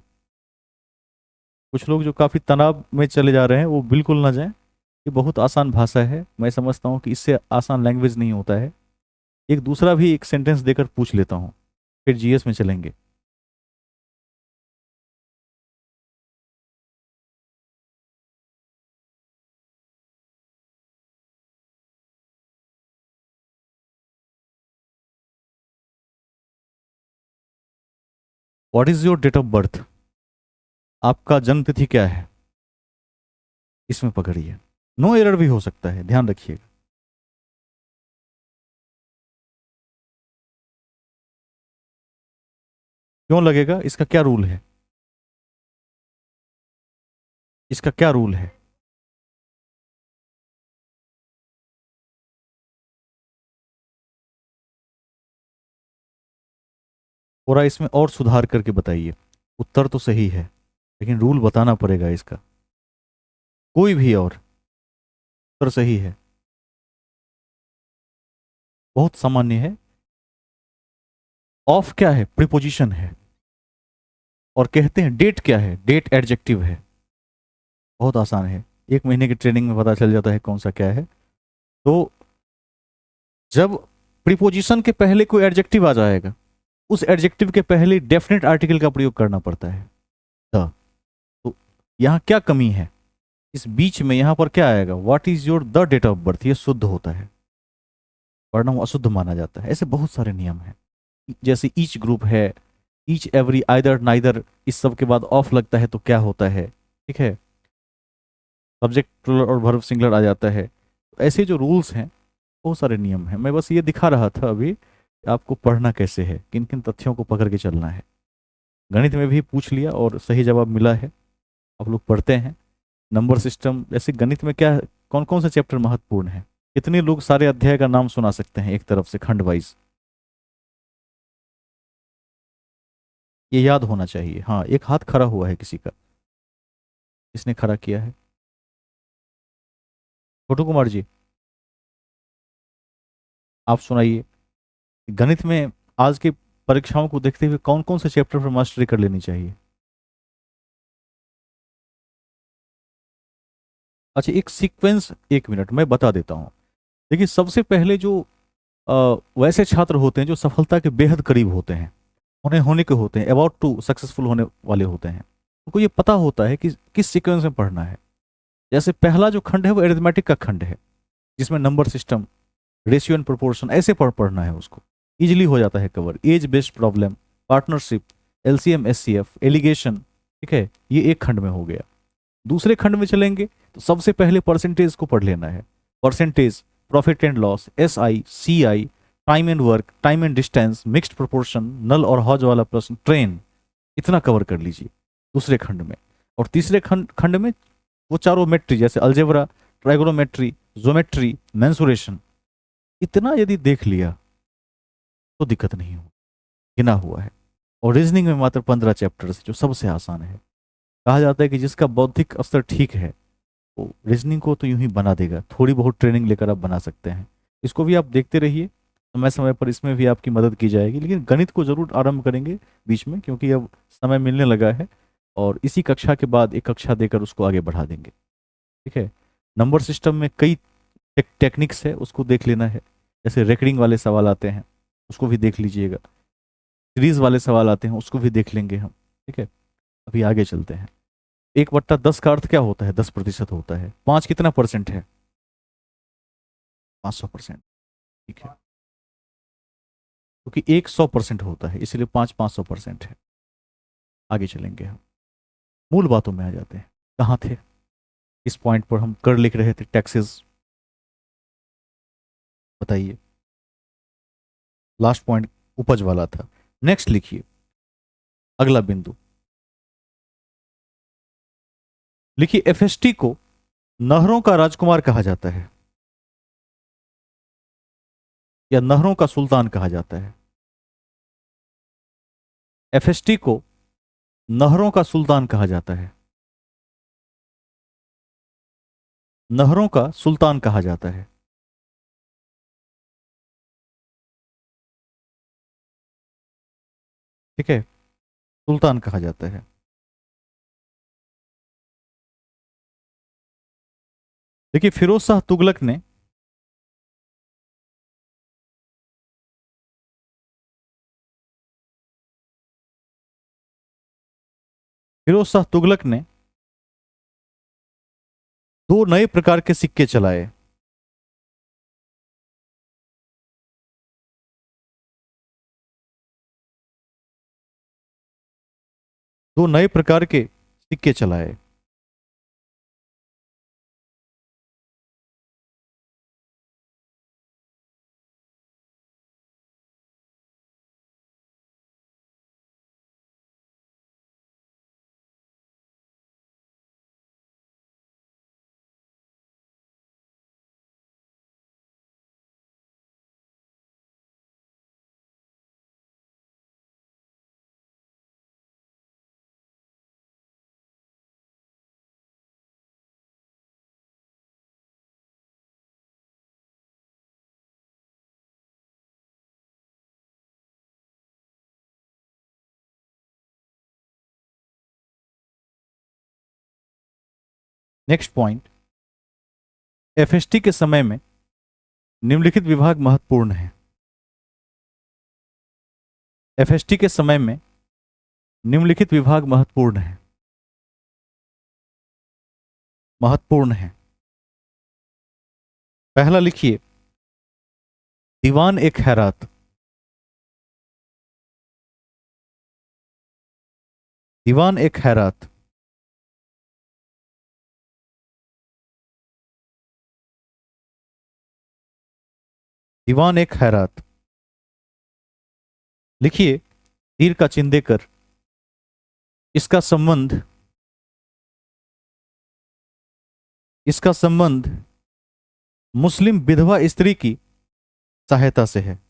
कुछ लोग जो काफी तनाव में चले जा रहे हैं वो बिल्कुल ना जाएं। ये बहुत आसान भाषा है, मैं समझता हूँ कि इससे आसान लैंग्वेज नहीं होता है। एक दूसरा भी एक सेंटेंस देकर पूछ लेता हूँ, फिर जीएस में चलेंगे। What is your date of birth? आपका जन्म तिथि क्या है, इसमें पकड़िए। नो एरर भी हो सकता है, ध्यान रखिएगा। क्यों लगेगा, इसका क्या रूल है? इसका क्या रूल है? थोड़ा इसमें और सुधार करके बताइए। उत्तर तो सही है, लेकिन रूल बताना पड़ेगा इसका, कोई भी और। उत्तर सही है, बहुत सामान्य है। ऑफ क्या है? प्रीपोजिशन है। और कहते हैं डेट क्या है? डेट एडजेक्टिव है। बहुत आसान है, 1 महीने की ट्रेनिंग में पता चल जाता है कौन सा क्या है। तो जब प्रीपोजिशन के पहले कोई एडजेक्टिव आ जाएगा, उस एडजेक्टिव के पहले डेफिनेट आर्टिकल का प्रयोग करना पड़ता है, द। तो यहाँ क्या कमी है? इस बीच में यहाँ पर क्या आएगा? What is your the date of birth, ये शुद्ध होता है, वरना वो अशुद्ध माना जाता है। ऐसे बहुत सारे नियम हैं। जैसे ईच ग्रुप है, ईच एवरी आइदर नाइदर, इस सब के बाद ऑफ लगता है तो क्या होता है, ठीक है। सब्जेक्ट प्लूरल और वर्ब सिंगुलर आ जाता है। ऐसे जो रूल्स हैं, बहुत सारे नियम हैं। मैं बस ये दिखा रहा था अभी कि आपको पढ़ना कैसे है, किन किन तथ्यों को पकड़ के चलना है। गणित में भी पूछ लिया और सही जवाब मिला है। आप लोग पढ़ते हैं नंबर सिस्टम। जैसे गणित में क्या, कौन कौन सा चैप्टर महत्वपूर्ण है? कितने लोग सारे अध्याय का नाम सुना सकते हैं एक तरफ से खंड वाइज? ये याद होना चाहिए। हाँ, एक हाथ खड़ा हुआ है किसी का। किसने खड़ा किया है? छोटू कुमार जी, आप सुनाइए। गणित में आज की परीक्षाओं को देखते हुए कौन कौन से चैप्टर पर मास्टरी कर लेनी चाहिए? अच्छा, एक सीक्वेंस, 1 मिनट मैं बता देता हूँ। देखिए, सबसे पहले जो वैसे छात्र होते हैं जो सफलता के बेहद करीब होते हैं, उन्हें होने के होते हैं, अबाउट टू सक्सेसफुल होने वाले होते हैं, उनको ये पता होता है कि किस सीक्वेंस में पढ़ना है। जैसे पहला जो खंड है वो एरिथमेटिक का खंड है, जिसमें number system, ratio and proportion ऐसे पढ़ना है उसको। इजिली हो जाता है cover. Age based problem, partnership, LCM SCF, alligation, ठीक है, ये एक खंड में हो गया। दूसरे खंड में चलेंगे तो सबसे पहले परसेंटेज को पढ़ लेना है। Percentage, profit and loss, S I C I, time and work, time and distance, mixed proportion, नल और हौज वाला प्रश्न, ट्रेन, इतना कवर कर लीजिए दूसरे खंड में। और तीसरे खंड खंड में वो चारों मेट्री, जैसे अलजेब्रा, ट्राइगोनोमेट्री, ज्योमेट्री, मेंसुरेशन, इतना यदि देख लिया तो दिक्कत नहीं हो, गिना हुआ है। और रीजनिंग में मात्र 15 चैप्टर्स, जो सबसे आसान है। कहा जाता है कि जिसका बौद्धिक स्तर ठीक है वो रीजनिंग को तो यूं ही बना देगा। थोड़ी बहुत ट्रेनिंग लेकर आप बना सकते हैं। इसको भी आप देखते रहिए, समय समय पर इसमें भी आपकी मदद की जाएगी। लेकिन गणित को जरूर आरंभ करेंगे बीच में, क्योंकि अब समय मिलने लगा है। और इसी कक्षा के बाद एक कक्षा देकर उसको आगे बढ़ा देंगे, ठीक है। नंबर सिस्टम में कई टेक्निक्स है, उसको देख लेना है। जैसे रेकरिंग वाले सवाल आते हैं, उसको भी देख लीजिएगा। सीरीज वाले सवाल आते हैं, उसको भी देख लेंगे हम, ठीक है। अभी आगे चलते हैं। 1/10 का अर्थ क्या होता है? 10% होता है। 5 कितना परसेंट है? 500%, ठीक है। क्योंकि 100% होता है, इसलिए 500% है। आगे चलेंगे हम, मूल बातों में आ जाते हैं। कहाँ थे? इस पॉइंट पर हम कर लिख रहे थे, टैक्सेस। बताइए, लास्ट पॉइंट उपज वाला था। नेक्स्ट लिखिए, अगला बिंदु लिखिए, एफएसटी को नहरों का राजकुमार कहा जाता है या नहरों का सुल्तान कहा जाता है? एफएसटी को नहरों का सुल्तान कहा जाता है, नहरों का सुल्तान कहा जाता है। ठीक है, सुल्तान कहा जाता है। देखिए, फिरोज शाह तुगलक ने फिरोज शाह तुगलक ने दो नए प्रकार के सिक्के चलाए। दो नए प्रकार के सिक्के चलाए। नेक्स्ट पॉइंट, एफएसटी के समय में निम्नलिखित विभाग महत्वपूर्ण है। एफएसटी के समय में निम्नलिखित विभाग महत्वपूर्ण है। महत्वपूर्ण है। पहला लिखिए, दीवान ए खैरात। दीवान ए खैरात। दीवान ए खैरात। लिखिए, तीर का चिन्ह देकर इसका संबंध मुस्लिम विधवा स्त्री की सहायता से है।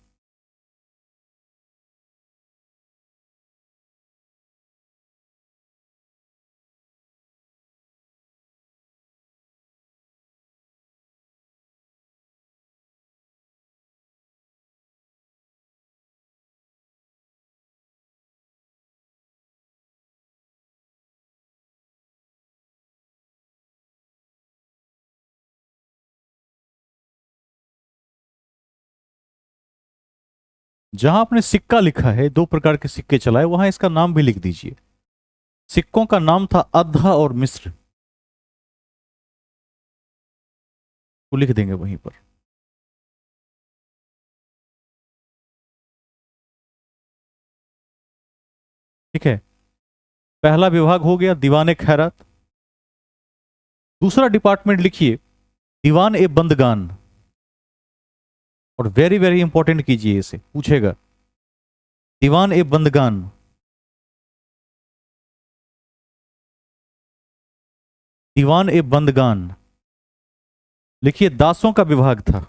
जहां आपने सिक्का लिखा है, दो प्रकार के सिक्के चलाए, वहां इसका नाम भी लिख दीजिए। सिक्कों का नाम था अद्हा और मिस्र, वो लिख देंगे वहीं पर। ठीक है, पहला विभाग हो गया दीवान ए खैरात। दूसरा डिपार्टमेंट लिखिए, दीवान ए बंदगान। और वेरी वेरी इंपॉर्टेंट कीजिए, इसे पूछेगा, दीवान ए बंदगान। दीवान ए बंदगान। लिखिए, दासों का विभाग था।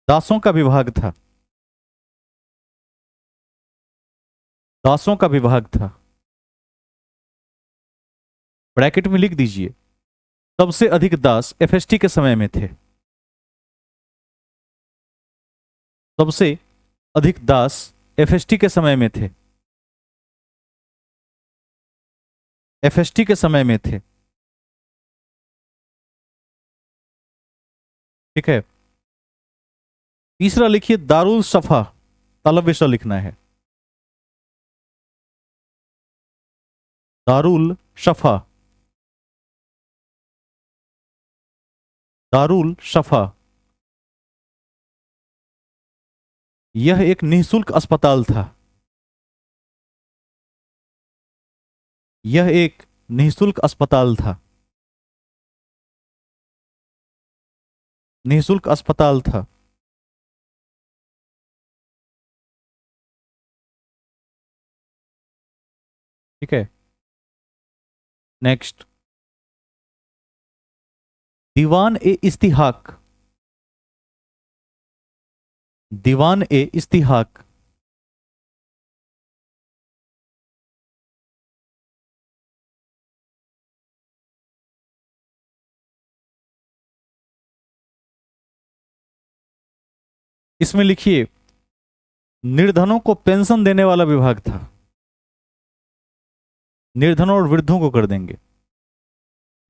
दासों का विभाग था। दासों का विभाग था। ब्रैकेट में लिख दीजिए, सबसे अधिक दास एफएसटी के समय में थे। सबसे अधिक दास एफएसटी के समय में थे। एफएसटी के समय में थे। ठीक है, तीसरा लिखिए, दारुल सफा। तलविशा लिखना है। दारुल शफा। दारुल शफा। यह एक निःशुल्क अस्पताल था। यह एक निःशुल्क अस्पताल था। निःशुल्क अस्पताल था। ठीक है, नेक्स्ट, दीवान ए इस्तिहाक। दीवान ए इस्तिहाक। इसमें लिखिए, निर्धनों को पेंशन देने वाला विभाग था। निर्धनों और वृद्धों को कर देंगे।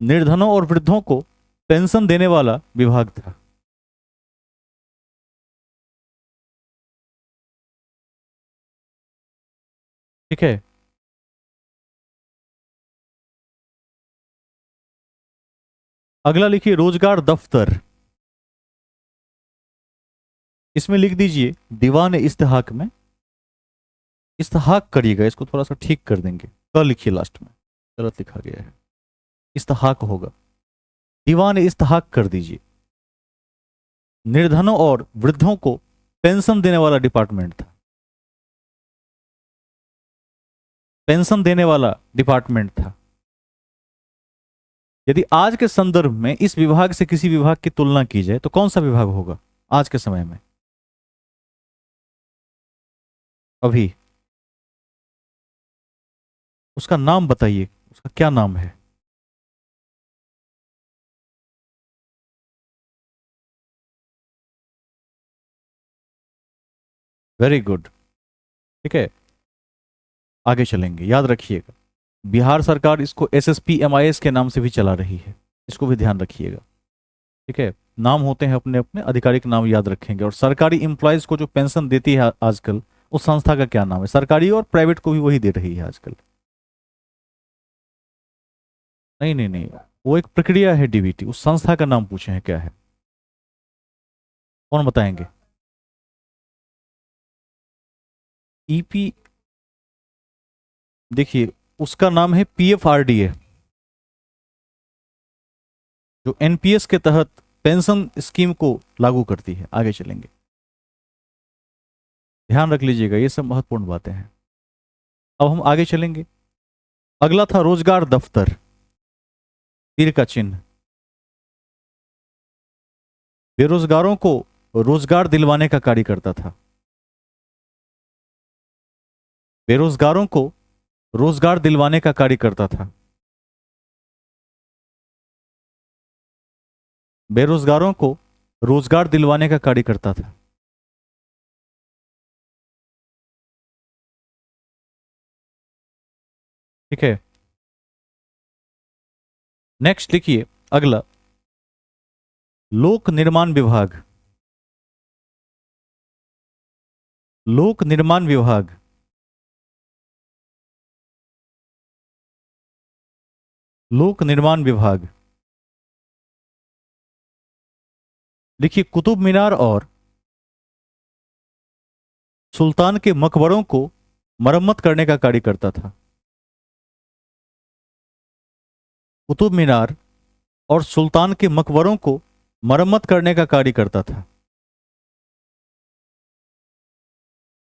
निर्धनों और वृद्धों को पेंशन देने वाला विभाग था। ठीक है, अगला लिखिए, रोजगार दफ्तर। इसमें लिख दीजिए, दीवान इस्तेहाक में। इस्तेहाक करिएगा, इसको थोड़ा सा ठीक कर देंगे। क लिखिए लास्ट में, गलत लिखा गया है, इस्तेहाक होगा। दीवान इस्तेहाक कर दीजिए। निर्धनों और वृद्धों को पेंशन देने वाला डिपार्टमेंट था। पेंशन देने वाला डिपार्टमेंट था। यदि आज के संदर्भ में इस विभाग से किसी विभाग की तुलना की जाए तो कौन सा विभाग होगा आज के समय में? अभी उसका नाम बताइए, उसका क्या नाम है? Very good. ठीक है, आगे चलेंगे, याद रखिएगा। बिहार सरकार इसको एसएसपी एमआईएस के नाम से भी चला रही है, इसको भी ध्यान रखिएगा। ठीक है, नाम होते हैं अपने अपने, आधिकारिक नाम याद रखेंगे। और सरकारी एम्प्लॉयज को जो पेंशन देती है आजकल, उस संस्था का क्या नाम है? सरकारी और प्राइवेट को भी वही दे रही है आजकल। नहीं नहीं नहीं, वो एक प्रक्रिया है डीबीटी, उस संस्था का नाम पूछे हैं क्या है, कौन बताएंगे? ईपी, देखिए उसका नाम है पीएफआरडीए, जो एनपीएस के तहत पेंशन स्कीम को लागू करती है। आगे चलेंगे, ध्यान रख लीजिएगा, ये सब महत्वपूर्ण बातें हैं। अब हम आगे चलेंगे। अगला था रोजगार दफ्तर, तीर का चिन्ह। बेरोजगारों को रोजगार दिलवाने का कार्य करता था। बेरोजगारों को रोजगार दिलवाने का कार्य करता था। बेरोजगारों को रोजगार दिलवाने का कार्य करता था। ठीक है, नेक्स्ट लिखिए अगला, लोक निर्माण विभाग। लोक निर्माण विभाग, लोक निर्माण विभाग। देखिए, कुतुब मीनार और सुल्तान के मकबरों को मरम्मत करने का कार्य करता था। कुतुब मीनार और सुल्तान के मकबरों को मरम्मत करने का कार्य करता था।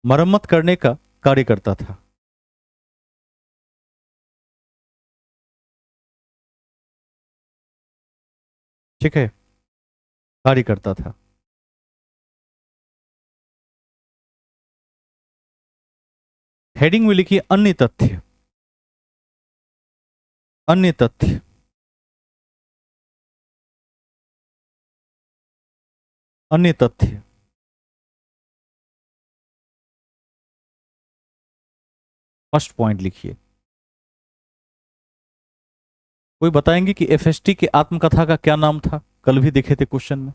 मरम्मत करने का कार्य करता था। ठीक है, कार्य करता था। हेडिंग में लिखिए अन्य तथ्य। अन्य तथ्य, अन्य तथ्य। फर्स्ट पॉइंट लिखिए। कोई बताएंगे कि एफएसटी की आत्मकथा का क्या नाम था? कल भी देखे थे क्वेश्चन में।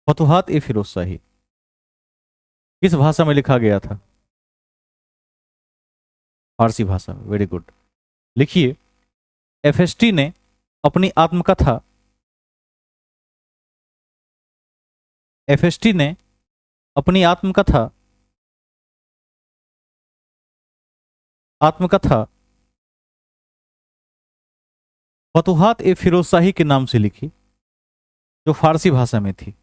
फतुहात ए फिरोज शाही किस भाषा में लिखा गया था? फारसी भाषा में, वेरी गुड। लिखिए, एफएसटी ने अपनी आत्मकथा, एफएसटी ने अपनी आत्मकथा, आत्मकथा फतुहात ए फिरोज शाही के नाम से लिखी, जो फारसी भाषा में थी।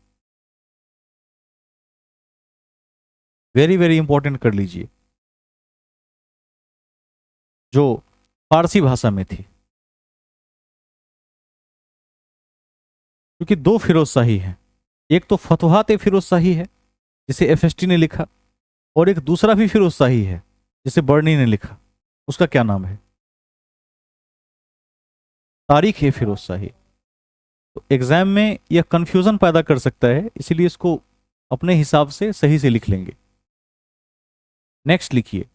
वेरी वेरी इंपॉर्टेंट कर लीजिए, जो फारसी भाषा में थी। क्योंकि दो फिरोज शाही हैं, एक तो फतुहात ए फिरोज शाही है जिसे एफएसटी ने लिखा, और एक दूसरा भी फिरोज शाही है जिसे बर्नी ने लिखा। उसका क्या नाम है? तारीख ए फिरोज शाही। तो एग्जाम में यह कंफ्यूजन पैदा कर सकता है, इसीलिए इसको अपने हिसाब से सही से लिख लेंगे। नेक्स्ट लिखिए,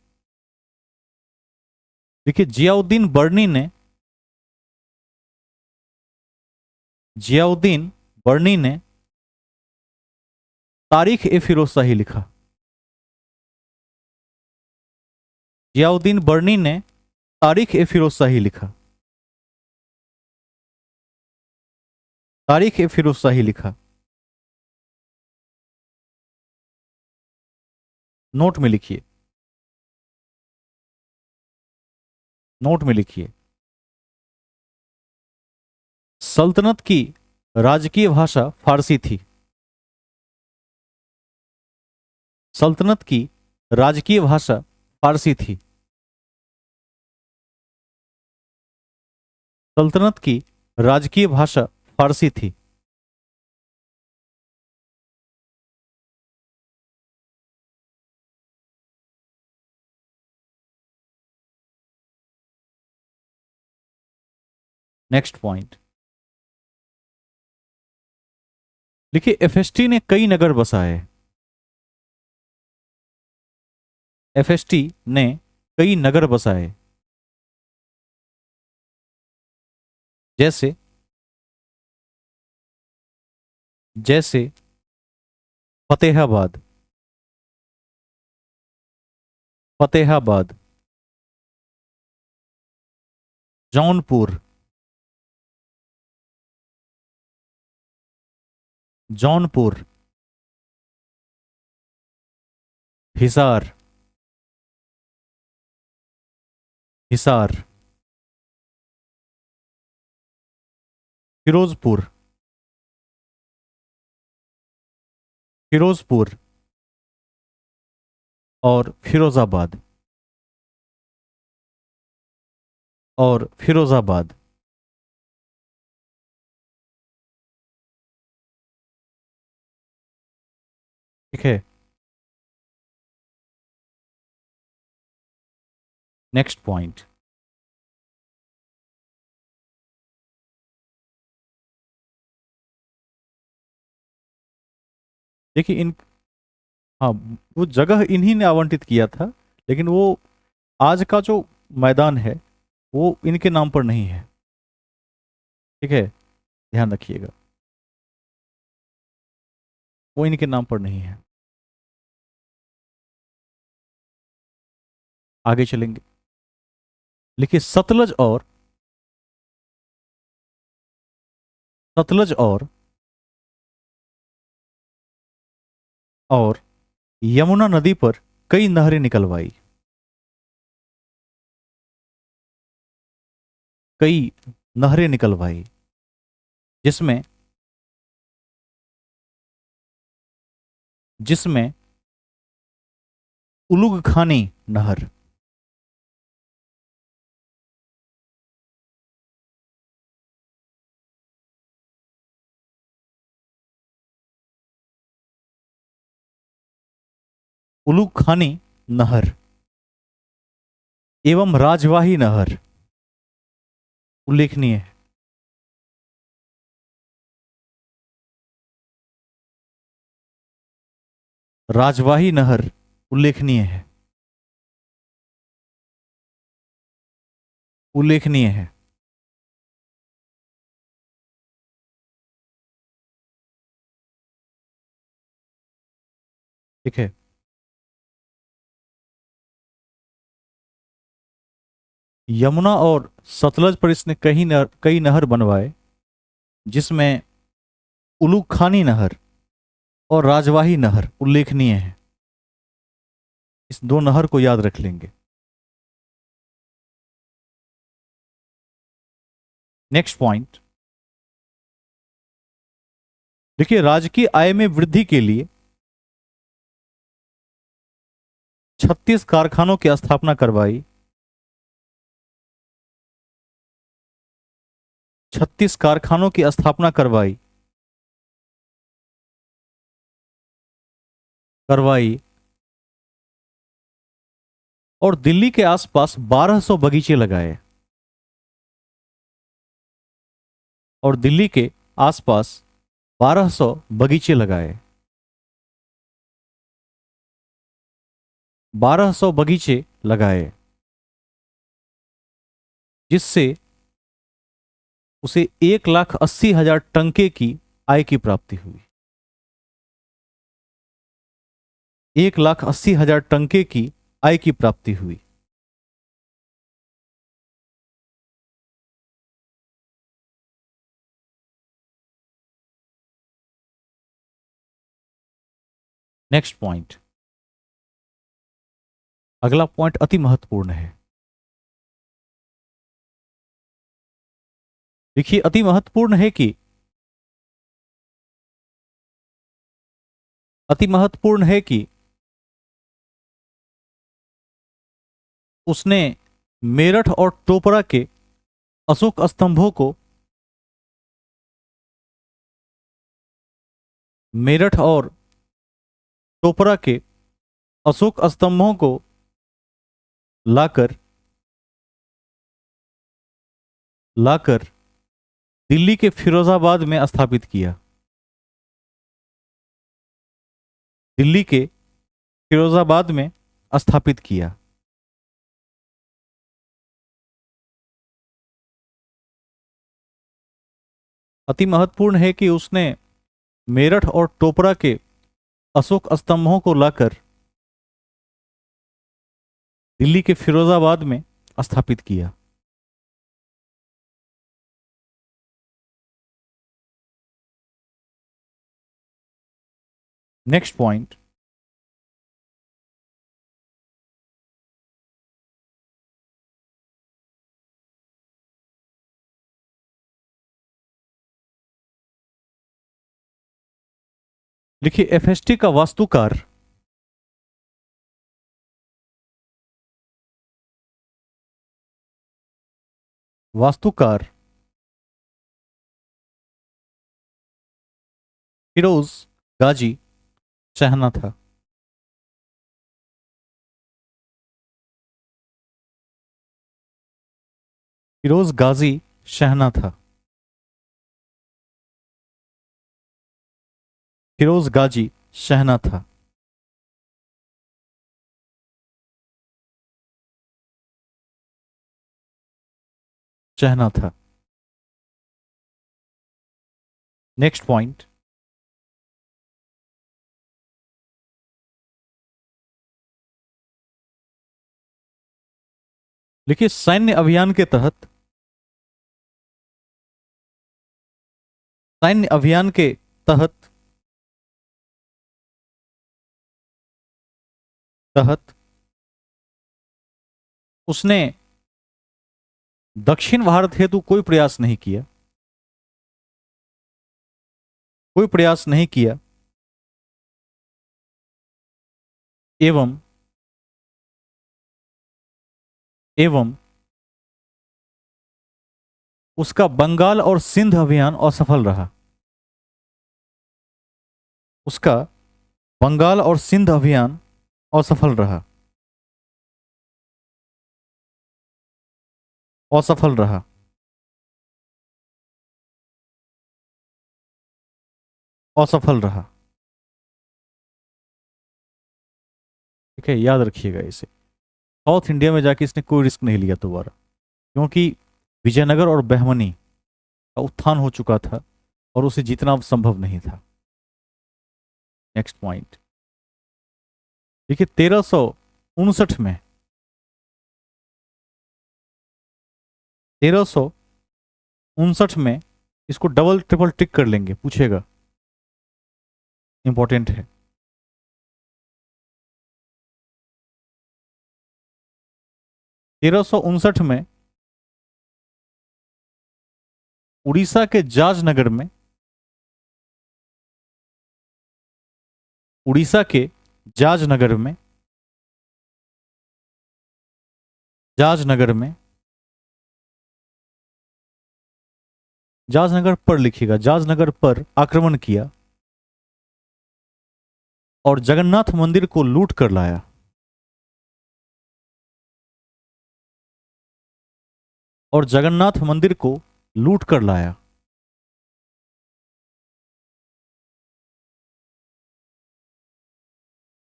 देखिए जियाउद्दीन बर्नी ने, जियाउद्दीन बर्नी ने तारीख ए फिरोज शाही लिखा। जियाउद्दीन बर्नी ने तारीख ए फिरोज शाही लिखा। तारीख ए फिरोज शाही लिखा। नोट में लिखिए, नोट में लिखिए, सल्तनत की राजकीय भाषा फारसी थी। सल्तनत की राजकीय भाषा फारसी थी। सल्तनत की राजकीय भाषा फारसी थी। नेक्स्ट पॉइंट देखिए, एफएसटी ने कई नगर बसाए। एफएसटी ने कई नगर बसाए, जैसे जैसे फतेहाबाद, फतेहाबाद, जौनपुर, जौनपुर, हिसार, हिसार, फिरोजपुर, फिरोजपुर और फिरोजाबाद, और फिरोजाबाद। ठीक है। नेक्स्ट पॉइंट, देखिए इन, हाँ, वो जगह इन्हीं ने आवंटित किया था, लेकिन वो आज का जो मैदान है वो इनके नाम पर नहीं है। ठीक है, ध्यान रखिएगा, वो इनके नाम पर नहीं है। आगे चलेंगे, लिखिए सतलज और यमुना नदी पर कई नहरें निकलवाई, कई नहरें निकलवाई, जिसमें जिसमें उलुग खानी नहर, उलुग खानी नहर एवं राजवाही नहर उल्लेखनीय है। राजवाही नहर उल्लेखनीय है, उल्लेखनीय है। ठीक है। यमुना और सतलज पर इसने कई नहर बनवाए, जिसमें उलुग खानी नहर और राजवाही नहर उल्लेखनीय है। इस दो नहर को याद रख लेंगे। नेक्स्ट पॉइंट, देखिए राज्य की आय में वृद्धि के लिए 36 कारखानों की स्थापना करवाई, 36 कारखानों की स्थापना करवाई करवाई और दिल्ली के आसपास 1200 बगीचे लगाए, और दिल्ली के आसपास 1200 बगीचे लगाए, 1200 बगीचे लगाए, जिससे उसे 1,80,000 टंके की आय की प्राप्ति हुई। 1,80,000 टंके की आय की प्राप्ति हुई। नेक्स्ट पॉइंट, अगला पॉइंट अति महत्वपूर्ण है। देखिए अति महत्वपूर्ण है कि अति महत्वपूर्ण है कि उसने मेरठ और टोपरा के अशोक स्तंभों को, मेरठ और टोपरा के अशोक स्तंभों को लाकर लाकर दिल्ली के फिरोजाबाद में स्थापित किया। दिल्ली के फिरोजाबाद में स्थापित किया। अति महत्वपूर्ण है कि उसने मेरठ और टोपरा के अशोक स्तंभों को लाकर दिल्ली के फिरोजाबाद में स्थापित किया। नेक्स्ट पॉइंट, लिखिए एफएसटी का वास्तुकार वास्तुकार फिरोज गाजी शाहना था। फिरोज गाजी शाहना था। फिरोज गाजी शाहना था। शाहना था। नेक्स्ट पॉइंट, लिखिए सैन्य अभियान के तहत सैन्य अभियान के तहत तहत उसने दक्षिण भारत हेतु कोई प्रयास नहीं किया। कोई प्रयास नहीं किया एवं एवं उसका बंगाल और सिंध अभियान असफल रहा। उसका बंगाल और सिंध अभियान असफल रहा। असफल रहा। असफल रहा। ठीक है, याद रखिएगा इसे। साउथ इंडिया में जाके इसने कोई रिस्क नहीं लिया दोबारा, क्योंकि विजयनगर और बहमनी का उत्थान हो चुका था और उसे जीतना अब संभव नहीं था। नेक्स्ट पॉइंट, देखिए 1359 में 1359 में इसको डबल ट्रिपल टिक कर लेंगे, पूछेगा, इंपॉर्टेंट है। 1359 में उड़ीसा के जाजनगर में उड़ीसा के जाजनगर में जाजनगर में जाजनगर पर लिखिएगा, जाजनगर पर आक्रमण किया और जगन्नाथ मंदिर को लूट कर लाया। और जगन्नाथ मंदिर को लूट कर लाया।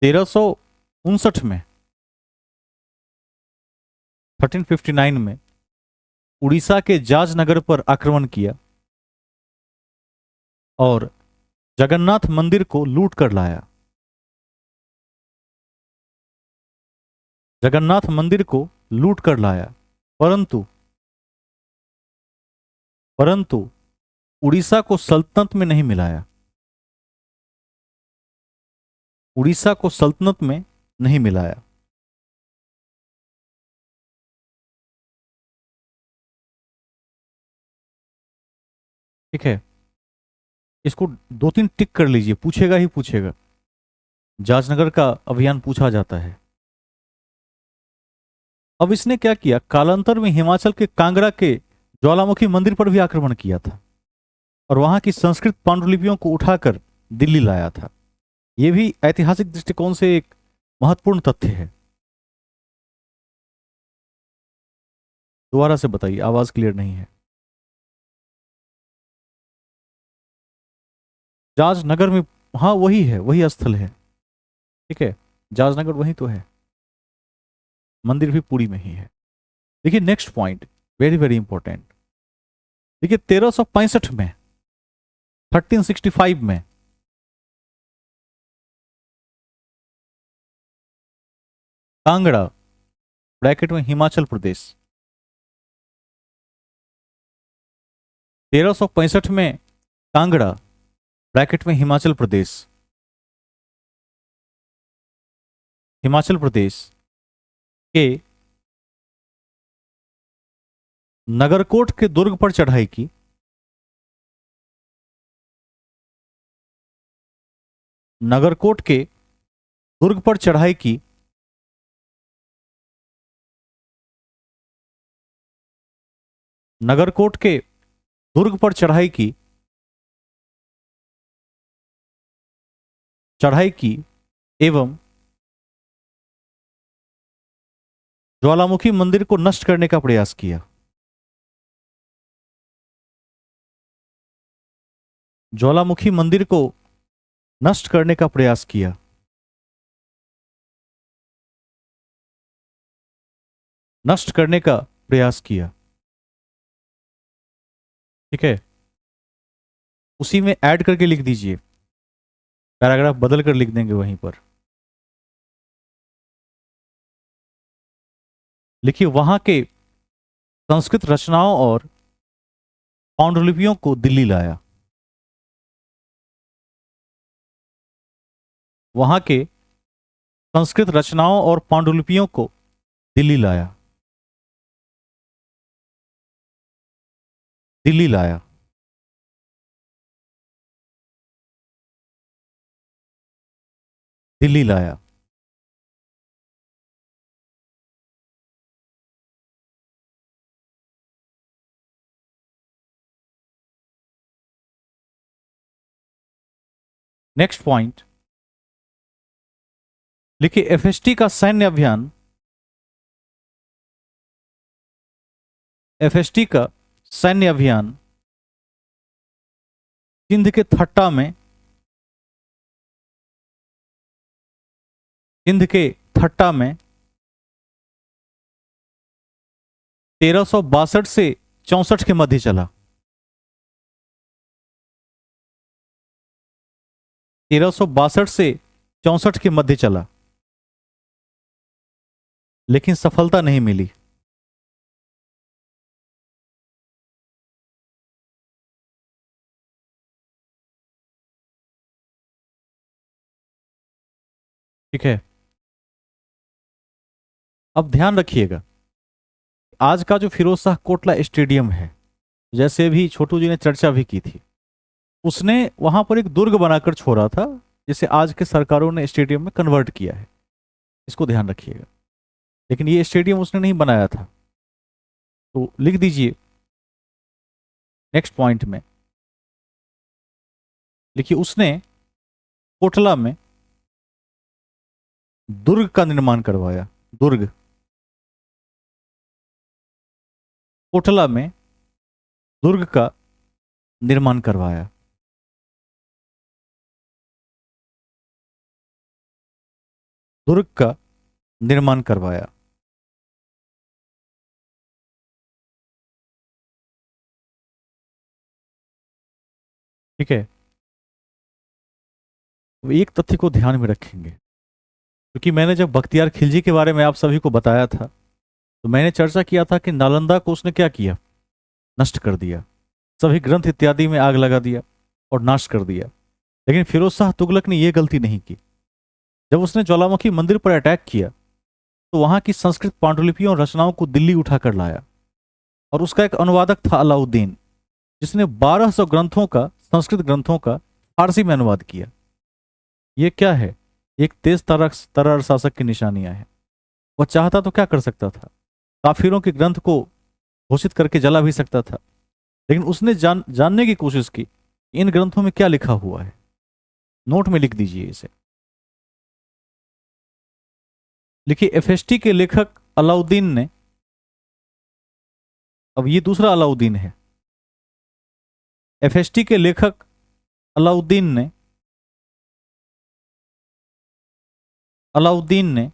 1359 में 1359 में उड़ीसा के जाजनगर पर आक्रमण किया और जगन्नाथ मंदिर को लूट कर लाया। जगन्नाथ मंदिर को लूट कर लाया, परंतु परंतु उड़ीसा को सल्तनत में नहीं मिलाया। उड़ीसा को सल्तनत में नहीं मिलाया। ठीक है, इसको दो तीन टिक कर लीजिए, पूछेगा ही पूछेगा। जाजनगर का अभियान पूछा जाता है। अब इसने क्या किया, कालांतर में हिमाचल के कांगड़ा के ज्वालामुखी मंदिर पर भी आक्रमण किया था और वहां की संस्कृत पांडुलिपियों को उठाकर दिल्ली लाया था। यह भी ऐतिहासिक दृष्टिकोण से एक महत्वपूर्ण तथ्य है। दोबारा से बताइए, आवाज क्लियर नहीं है। जाजनगर में, हाँ वही है, वही स्थल है। ठीक है, जाजनगर वही तो है। मंदिर भी पुरी में ही है। देखिए next point, very very important. देखिए 1365 में, 1365 में कांगड़ा ब्रैकेट में हिमाचल प्रदेश, 1365 में कांगड़ा ब्रैकेट में हिमाचल प्रदेश, हिमाचल प्रदेश के नगरकोट के दुर्ग पर चढ़ाई की, नगरकोट के दुर्ग पर चढ़ाई की, नगरकोट के दुर्ग पर चढ़ाई की एवं ज्वालामुखी मंदिर को नष्ट करने का प्रयास किया, ज्वालामुखी मंदिर को नष्ट करने का प्रयास किया, नष्ट करने का प्रयास किया। ठीक है, उसी में ऐड करके लिख दीजिए, पैराग्राफ बदल कर लिख देंगे वहीं पर। लिखिए वहां के संस्कृत रचनाओं और पांडुलिपियों को दिल्ली लाया, वहां के संस्कृत रचनाओं और पांडुलिपियों को दिल्ली लाया, दिल्ली लाया। दिल्ली लाया। नेक्स्ट पॉइंट लिखिए एफएसटी का सैन्य अभियान, एफएसटी का सैन्य अभियान सिंध के थट्टा में, सिंध के थट्टा में 1362 से 64 के मध्य चला, 1362 से 64 के मध्य चला, लेकिन सफलता नहीं मिली। ठीक है, अब ध्यान रखिएगा, आज का जो फिरोज शाह कोटला स्टेडियम है, जैसे भी छोटू जी ने चर्चा भी की थी, उसने वहां पर एक दुर्ग बनाकर छोड़ा था, जिसे आज के सरकारों ने स्टेडियम में कन्वर्ट किया है, इसको ध्यान रखिएगा। लेकिन ये स्टेडियम उसने नहीं बनाया था। तो लिख दीजिए नेक्स्ट पॉइंट में, लिखिए उसने कोटला में दुर्ग का निर्माण करवाया, दुर्ग, कोटला में दुर्ग का निर्माण करवाया। दुर्ग का निर्माण करवाया। ठीक है, तो एक तथ्य को ध्यान में रखेंगे, क्योंकि मैंने जब बख्तियार खिलजी के बारे में आप सभी को बताया था, तो मैंने चर्चा किया था कि नालंदा को उसने क्या किया, नष्ट कर दिया, सभी ग्रंथ इत्यादि में आग लगा दिया और नाश कर दिया। लेकिन फिरोज शाह तुगलक ने यह गलती नहीं की। जब उसने ज्वालामुखी मंदिर पर अटैक किया, तो वहां की संस्कृत पांडुलिपियों और रचनाओं को दिल्ली उठाकर लाया, और उसका एक अनुवादक था अलाउद्दीन, जिसने 1200 ग्रंथों का, संस्कृत ग्रंथों का फारसी में अनुवाद किया। यह क्या है, एक तेज तर्रार शासक की निशानियां हैं। वह चाहता तो क्या कर सकता था, काफिरों के ग्रंथ को घोषित करके जला भी सकता था, लेकिन उसने जानने की कोशिश की इन ग्रंथों में क्या लिखा हुआ है। नोट में लिख दीजिए इसे, लिखिए एफएसटी के लेखक अलाउद्दीन ने, अब ये दूसरा अलाउद्दीन है, एफएसटी के लेखक अलाउद्दीन ने, अलाउद्दीन ने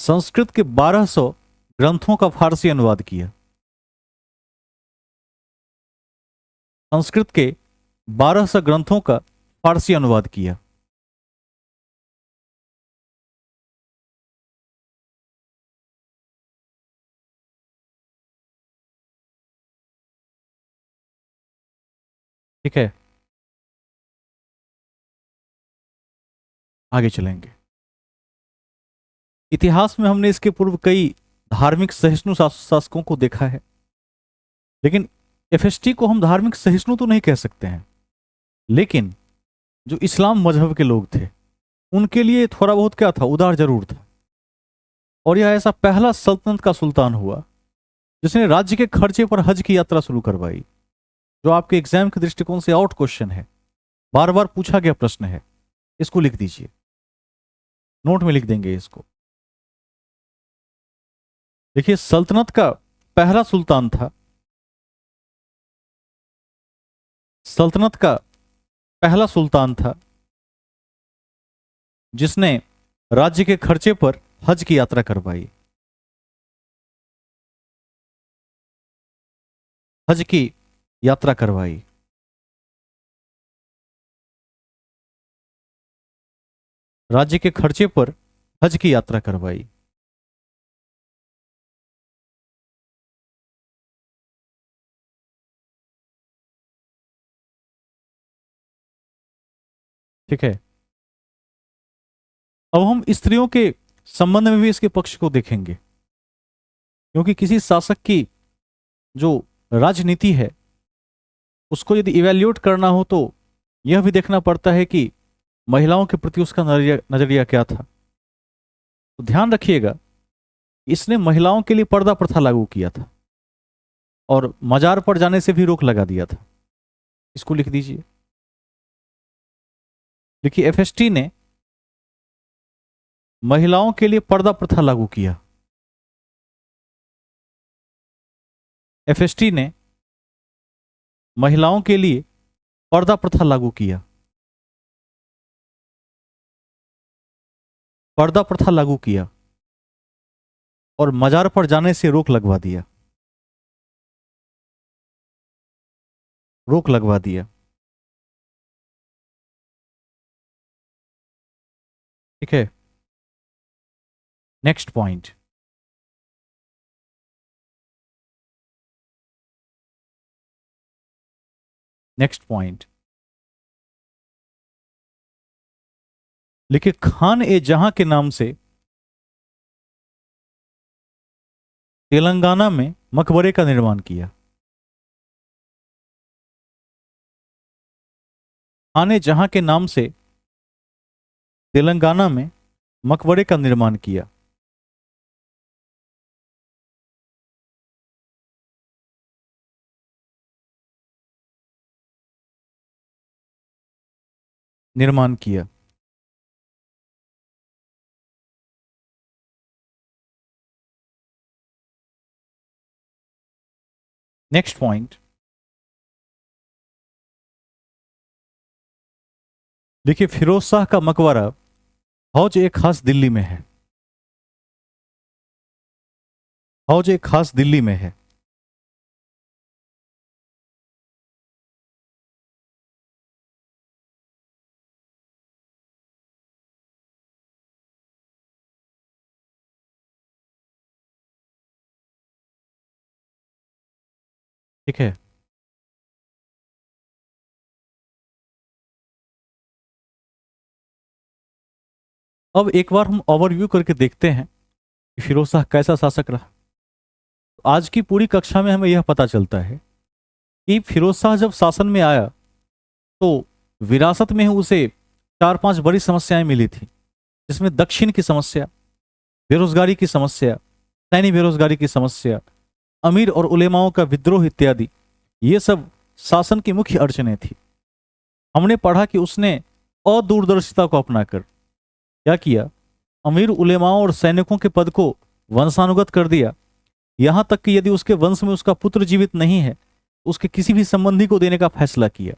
संस्कृत के 1200 ग्रंथों का फारसी अनुवाद किया। संस्कृत के 1200 ग्रंथों का फारसी अनुवाद किया। ठीक है, आगे चलेंगे। इतिहास में हमने इसके पूर्व कई धार्मिक सहिष्णु शासकों को देखा है, लेकिन एफएसटी को हम धार्मिक सहिष्णु तो नहीं कह सकते हैं, लेकिन जो इस्लाम मजहब के लोग थे उनके लिए थोड़ा बहुत क्या था, उदार जरूर था। और यह ऐसा पहला सल्तनत का सुल्तान हुआ जिसने राज्य के खर्चे पर हज की यात्रा शुरू करवाई, जो आपके एग्जाम के दृष्टिकोण से आउट क्वेश्चन है, बार बार पूछा गया प्रश्न है। इसको लिख दीजिए, नोट में लिख देंगे इसको। देखिए, सल्तनत का पहला सुल्तान था, सल्तनत का पहला सुल्तान था जिसने राज्य के खर्चे पर हज की यात्रा करवाई, हज की यात्रा करवाई। राज्य के खर्चे पर हज की यात्रा करवाई। ठीक है, अब हम स्त्रियों के संबंध में भी इसके पक्ष को देखेंगे, क्योंकि किसी शासक की जो राजनीति है उसको यदि इवैल्यूएट करना हो तो यह भी देखना पड़ता है कि महिलाओं के प्रति उसका नजरिया क्या था। तो ध्यान रखिएगा, इसने महिलाओं के लिए पर्दा प्रथा लागू किया था और मजार पर जाने से भी रोक लगा दिया था। इसको लिख दीजिए। देखिए, एफएसटी ने महिलाओं के लिए पर्दा प्रथा लागू किया। एफएसटी ने महिलाओं के लिए पर्दा प्रथा लागू किया। पर्दा प्रथा लागू किया और मजार पर जाने से रोक लगवा दिया, रोक लगवा दिया। ठीक है, नेक्स्ट पॉइंट। नेक्स्ट पॉइंट लिखिए, खान ए जहां के नाम से तेलंगाना में मकबरे का निर्माण किया। खान ए जहां के नाम से तेलंगाना में मकबरे का निर्माण किया। निर्माण किया। नेक्स्ट पॉइंट, देखिए, फिरोज शाह का मकबरा हौज एक खास दिल्ली में है। हौज एक खास दिल्ली में है। ठीक है, अब एक बार हम ओवरव्यू करके देखते हैं कि फिरोज शाह कैसा शासक रहा। आज की पूरी कक्षा में हमें यह पता चलता है कि फिरोज शाह जब शासन में आया तो विरासत में ही उसे 4-5 बड़ी समस्याएं मिली थी, जिसमें दक्षिण की समस्या, बेरोजगारी की समस्या, सैन्य बेरोजगारी की समस्या, अमीर और उलेमाओं का विद्रोह इत्यादि, ये सब शासन की मुख्य अड़चनें थी। हमने पढ़ा कि उसने अदूरदर्शिता को अपनाकर क्या किया, अमीर उलेमाओं और सैनिकों के पद को वंशानुगत कर दिया। यहां तक कि यदि उसके वंश में उसका पुत्र जीवित नहीं है, उसके किसी भी संबंधी को देने का फैसला किया।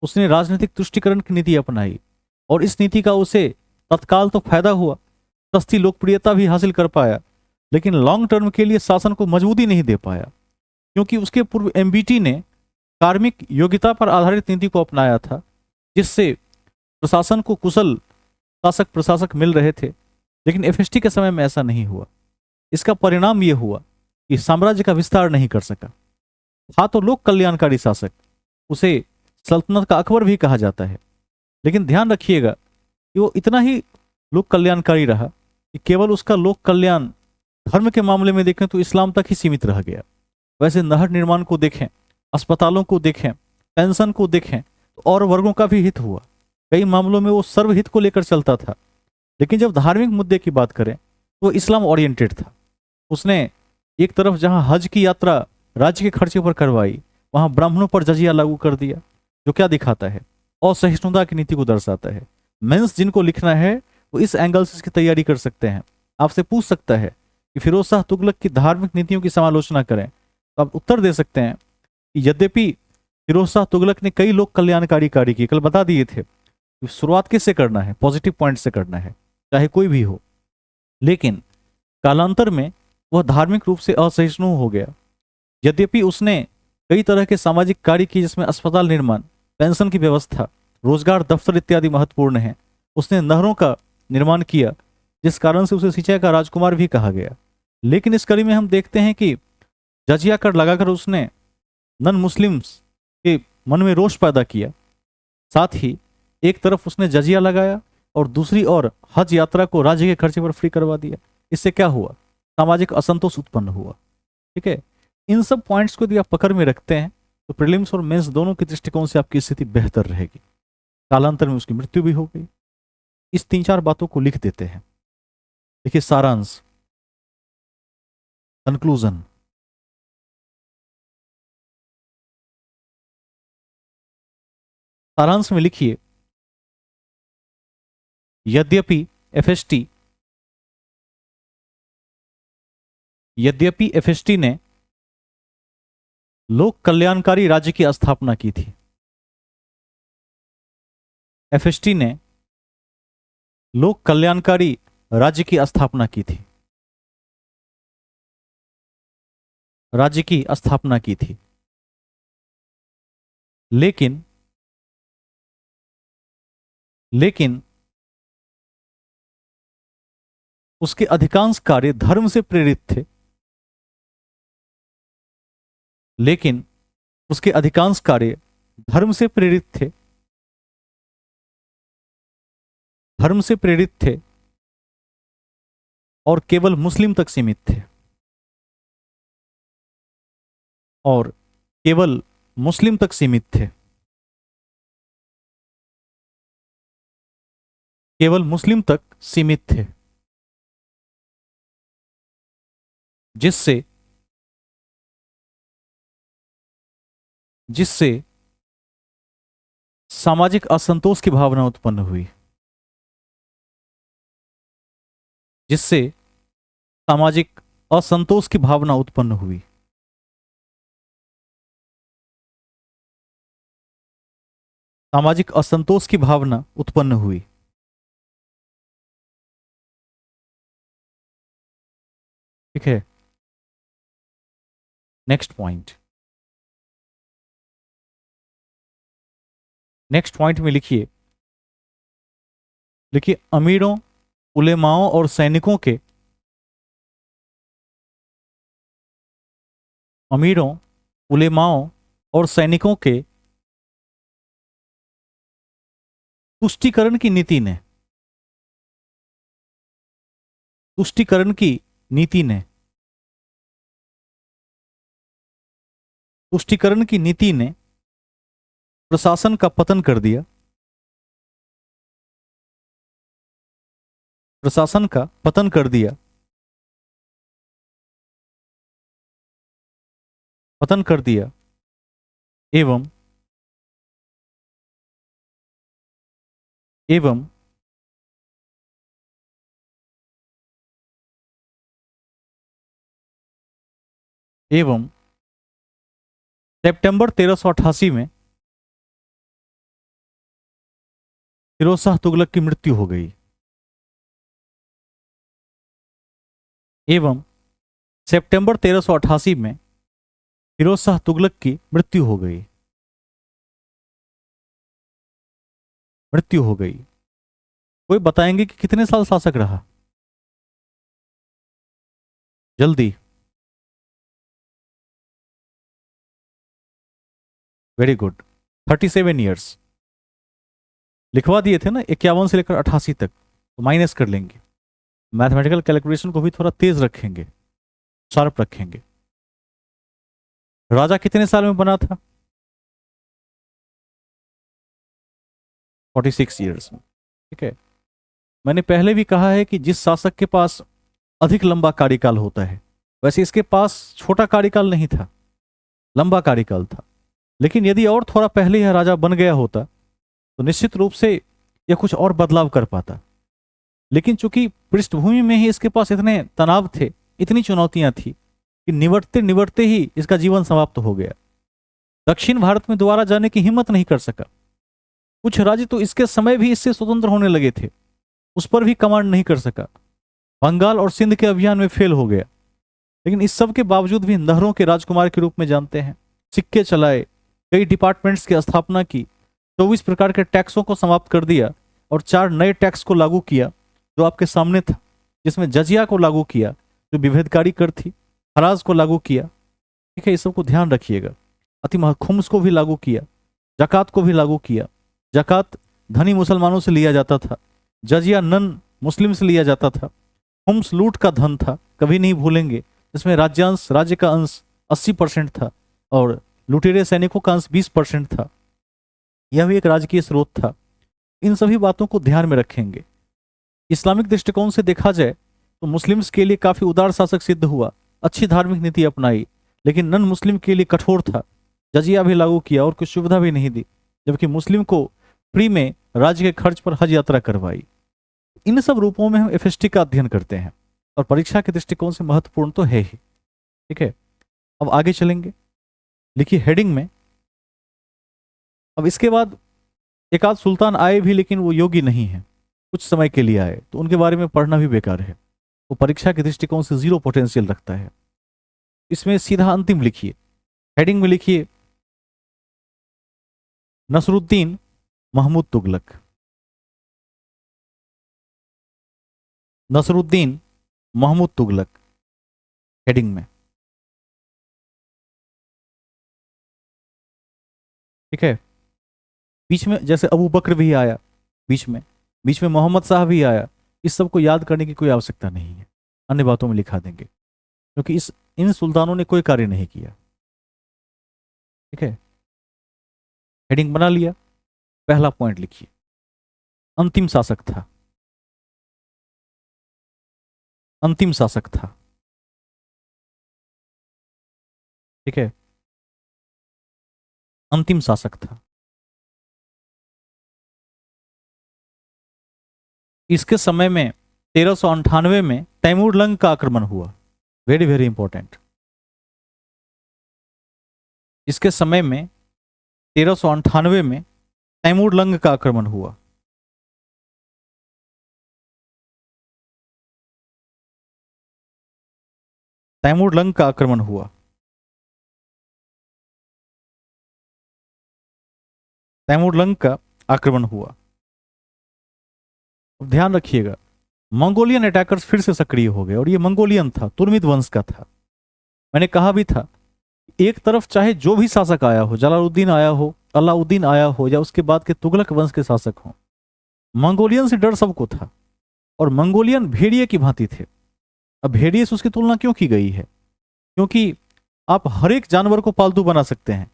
उसने राजनीतिक तुष्टिकरण की नीति अपनाई और इस नीति का उसे तत्काल तो फायदा हुआ, सस्ती लोकप्रियता भी हासिल कर पाया, लेकिन लॉन्ग टर्म के लिए शासन को मजबूती नहीं दे पाया, क्योंकि उसके पूर्व एमबीटी ने कार्मिक योग्यता पर आधारित नीति को अपनाया था, जिससे प्रशासन को कुशल शासक प्रशासक मिल रहे थे। लेकिन एफएसटी के समय में ऐसा नहीं हुआ। इसका परिणाम यह हुआ कि साम्राज्य का विस्तार नहीं कर सका। था तो लोक कल्याणकारी शासक, उसे सल्तनत का अकबर भी कहा जाता है, लेकिन ध्यान रखिएगा कि वो इतना ही लोक कल्याणकारी रहा कि केवल उसका लोक कल्याण धर्म के मामले में देखें तो इस्लाम तक ही सीमित रह गया। वैसे नहर निर्माण को देखें, अस्पतालों को देखें, पेंशन को देखें तो और वर्गों का भी हित हुआ। कई मामलों में वो सर्वहित को लेकर चलता था। लेकिन जब धार्मिक मुद्दे की बात करें तो इस्लाम ओरिएंटेड था। उसने एक तरफ जहां हज की यात्रा राज्य के खर्चे पर करवाई, वहां ब्राह्मणों पर जजिया लागू कर दिया, जो क्या दिखाता है? असहिष्णुता की नीति को दर्शाता है। मेंस जिनको लिखना है वो इस एंगल से इसकी तैयारी कर सकते हैं। आपसे पूछ सकता है कि फिरोज शाह तुगलक की धार्मिक नीतियों की समालोचना करें, तो आप उत्तर दे सकते हैं कि यद्यपि फिरोज शाह तुगलक ने कई लोक कल्याणकारी कार्य किए, कल बता दिए थे कि शुरुआत किससे करना है, पॉजिटिव पॉइंट से करना है, चाहे कोई भी हो, लेकिन कालांतर में वह धार्मिक रूप से असहिष्णु हो गया। यद्यपि उसने कई तरह के सामाजिक कार्य किए, जिसमें अस्पताल निर्माण, पेंशन की व्यवस्था, रोजगार दफ्तर इत्यादि महत्वपूर्ण हैं। उसने नहरों का निर्माण किया, जिस कारण से उसे सिंचाई का राजकुमार भी कहा गया। लेकिन इस कड़ी में हम देखते हैं कि जजिया कर लगाकर उसने नन मुस्लिम्स के मन में रोष पैदा किया। साथ ही एक तरफ उसने जजिया लगाया और दूसरी ओर हज यात्रा को राज्य के खर्चे पर फ्री करवा दिया। इससे क्या हुआ? सामाजिक असंतोष उत्पन्न हुआ। ठीक है, इन सब पॉइंट्स को यदि आप पकड़ में रखते हैं तो प्रीलिम्स और मेंस दोनों के दृष्टिकोण से आपकी स्थिति बेहतर रहेगी। कालांतर में उसकी मृत्यु भी हो गई। इस 3-4 बातों को लिख देते हैं। देखिए सारांश, कंक्लूजन। सारांश में लिखिए, यद्यपि एफएसटी ने लोक कल्याणकारी राज्य की स्थापना की थी। एफएसटी ने लोक कल्याणकारी राज्य की स्थापना की थी। राज्य की स्थापना की थी। लेकिन उसके अधिकांश कार्य धर्म से प्रेरित थे। लेकिन उसके अधिकांश कार्य धर्म से प्रेरित थे। धर्म से प्रेरित थे और केवल मुस्लिम तक सीमित थे। और केवल मुस्लिम तक सीमित थे। केवल मुस्लिम तक सीमित थे, जिससे सामाजिक असंतोष की भावना उत्पन्न हुई। जिससे सामाजिक असंतोष की भावना उत्पन्न हुई। सामाजिक असंतोष की भावना उत्पन्न हुई। ठीक है, नेक्स्ट पॉइंट। नेक्स्ट पॉइंट में लिखिए अमीरों, उलेमाओं और सैनिकों के अमीरों, उलेमाओं और सैनिकों के तुष्टीकरण की नीति ने तुष्टीकरण की नीति ने तुष्टीकरण की नीति ने प्रशासन का पतन कर दिया। प्रशासन का पतन कर दिया। पतन कर दिया एवं एवं एवं सितंबर 1388 में फिरोज शाह तुगलक की मृत्यु हो गई। एवं सितंबर 1388 में फिरोज शाह तुगलक की मृत्यु हो गई। कोई बताएंगे कि कितने साल शासक रहा? जल्दी। Very good, 37 years. लिखवा दिए थे ना 51 से लेकर 88 तक, तो माइनस कर लेंगे। मैथमेटिकल कैलकुलेशन को भी थोड़ा तेज रखेंगे, शार्प रखेंगे। राजा कितने साल में बना था? 46 ईयर्स में। ठीक है, मैंने पहले भी कहा है कि जिस शासक के पास अधिक लंबा कार्यकाल होता है, वैसे इसके पास छोटा कार्यकाल नहीं था, लंबा कार्यकाल था। लेकिन यदि और थोड़ा पहले यह राजा बन गया होता तो निश्चित रूप से यह कुछ और बदलाव कर पाता। लेकिन चूंकि पृष्ठभूमि में ही इसके पास इतने तनाव थे, इतनी चुनौतियां थी कि निवटते निवटते ही इसका जीवन समाप्त हो गया। दक्षिण भारत में दोबारा जाने की हिम्मत नहीं कर सका। कुछ राज्य तो इसके समय भी इससे स्वतंत्र होने लगे थे, उस पर भी कमांड नहीं कर सका। बंगाल और सिंध के अभियान में फेल हो गया। लेकिन इस सब के बावजूद भी नहरों के राजकुमार के रूप में जानते हैं। सिक्के चलाए, कई डिपार्टमेंट्स की स्थापना की, 24 प्रकार के टैक्सों को समाप्त कर दिया और 4 नए टैक्स को लागू किया जो आपके सामने था, जिसमें जजिया को लागू किया जो विभेदकारी कर थी, हराज को लागू किया। ठीक है, इस सब को ध्यान रखिएगा। खुम्स को भी लागू किया, जकात को भी लागू किया। जकात धनी मुसलमानों से लिया जाता था, जजिया नन मुस्लिम से लिया जाता था। खुम्स लूट का धन था, कभी नहीं भूलेंगे, जिसमें राज्यांश, राज्य का अंश 80% था और लुटेरे सैनिकों का अंश 20% था। यह भी एक राजकीय स्रोत था। इन सभी बातों को ध्यान में रखेंगे। इस्लामिक दृष्टिकोण से देखा जाए तो मुस्लिम्स के लिए काफी उदार शासक सिद्ध हुआ, अच्छी धार्मिक नीति अपनाई, लेकिन नन मुस्लिम के लिए कठोर था। जजिया भी लागू किया और कुछ सुविधा भी नहीं दी, जबकि मुस्लिम को फ्री में राज्य के खर्च पर हज यात्रा करवाई। इन सब रूपों में हम एफएसटी का अध्ययन करते हैं और परीक्षा के दृष्टिकोण से महत्वपूर्ण तो है ही। ठीक है, अब आगे चलेंगे। लिखिए हेडिंग में, अब इसके बाद एक आध सुल्तान आए भी, लेकिन वो योगी नहीं है, कुछ समय के लिए आए, तो उनके बारे में पढ़ना भी बेकार है। वो परीक्षा के दृष्टिकोण से 0 पोटेंशियल रखता है। इसमें सीधा अंतिम लिखिए, हेडिंग में लिखिए नसरुद्दीन महमूद तुगलक। नसरुद्दीन महमूद तुगलक हेडिंग में। ठीक है, बीच में जैसे अबू बकर भी आया, बीच में मोहम्मद शाह भी आया। इस सब को याद करने की कोई आवश्यकता नहीं है, अन्य बातों में लिखा देंगे, क्योंकि इन सुल्तानों ने कोई कार्य नहीं किया। ठीक है, हेडिंग बना लिया, पहला पॉइंट लिखिए, अंतिम शासक था। अंतिम शासक था। ठीक है, अंतिम शासक था। इसके समय में 1398 में तैमूर लंग का आक्रमण हुआ। Very very important. इसके समय में 1398 में तैमूर लंग का आक्रमण हुआ। तैमूर लंग का आक्रमण हुआ। तैमूर लंग का आक्रमण हुआ। ध्यान रखिएगा, मंगोलियन अटैकर्स फिर से सक्रिय हो गए और ये मंगोलियन था, तुर्मिद वंश का था। मैंने कहा भी था, एक तरफ चाहे जो भी शासक आया हो, जलालुद्दीन आया हो, अलाउद्दीन आया हो, या उसके बाद के तुगलक वंश के शासक हो, मंगोलियन से डर सबको था। और मंगोलियन भेड़िए की भांति थे। अब भेड़िए से उसकी तुलना क्यों की गई है? क्योंकि आप हर एक जानवर को पालतू बना सकते हैं,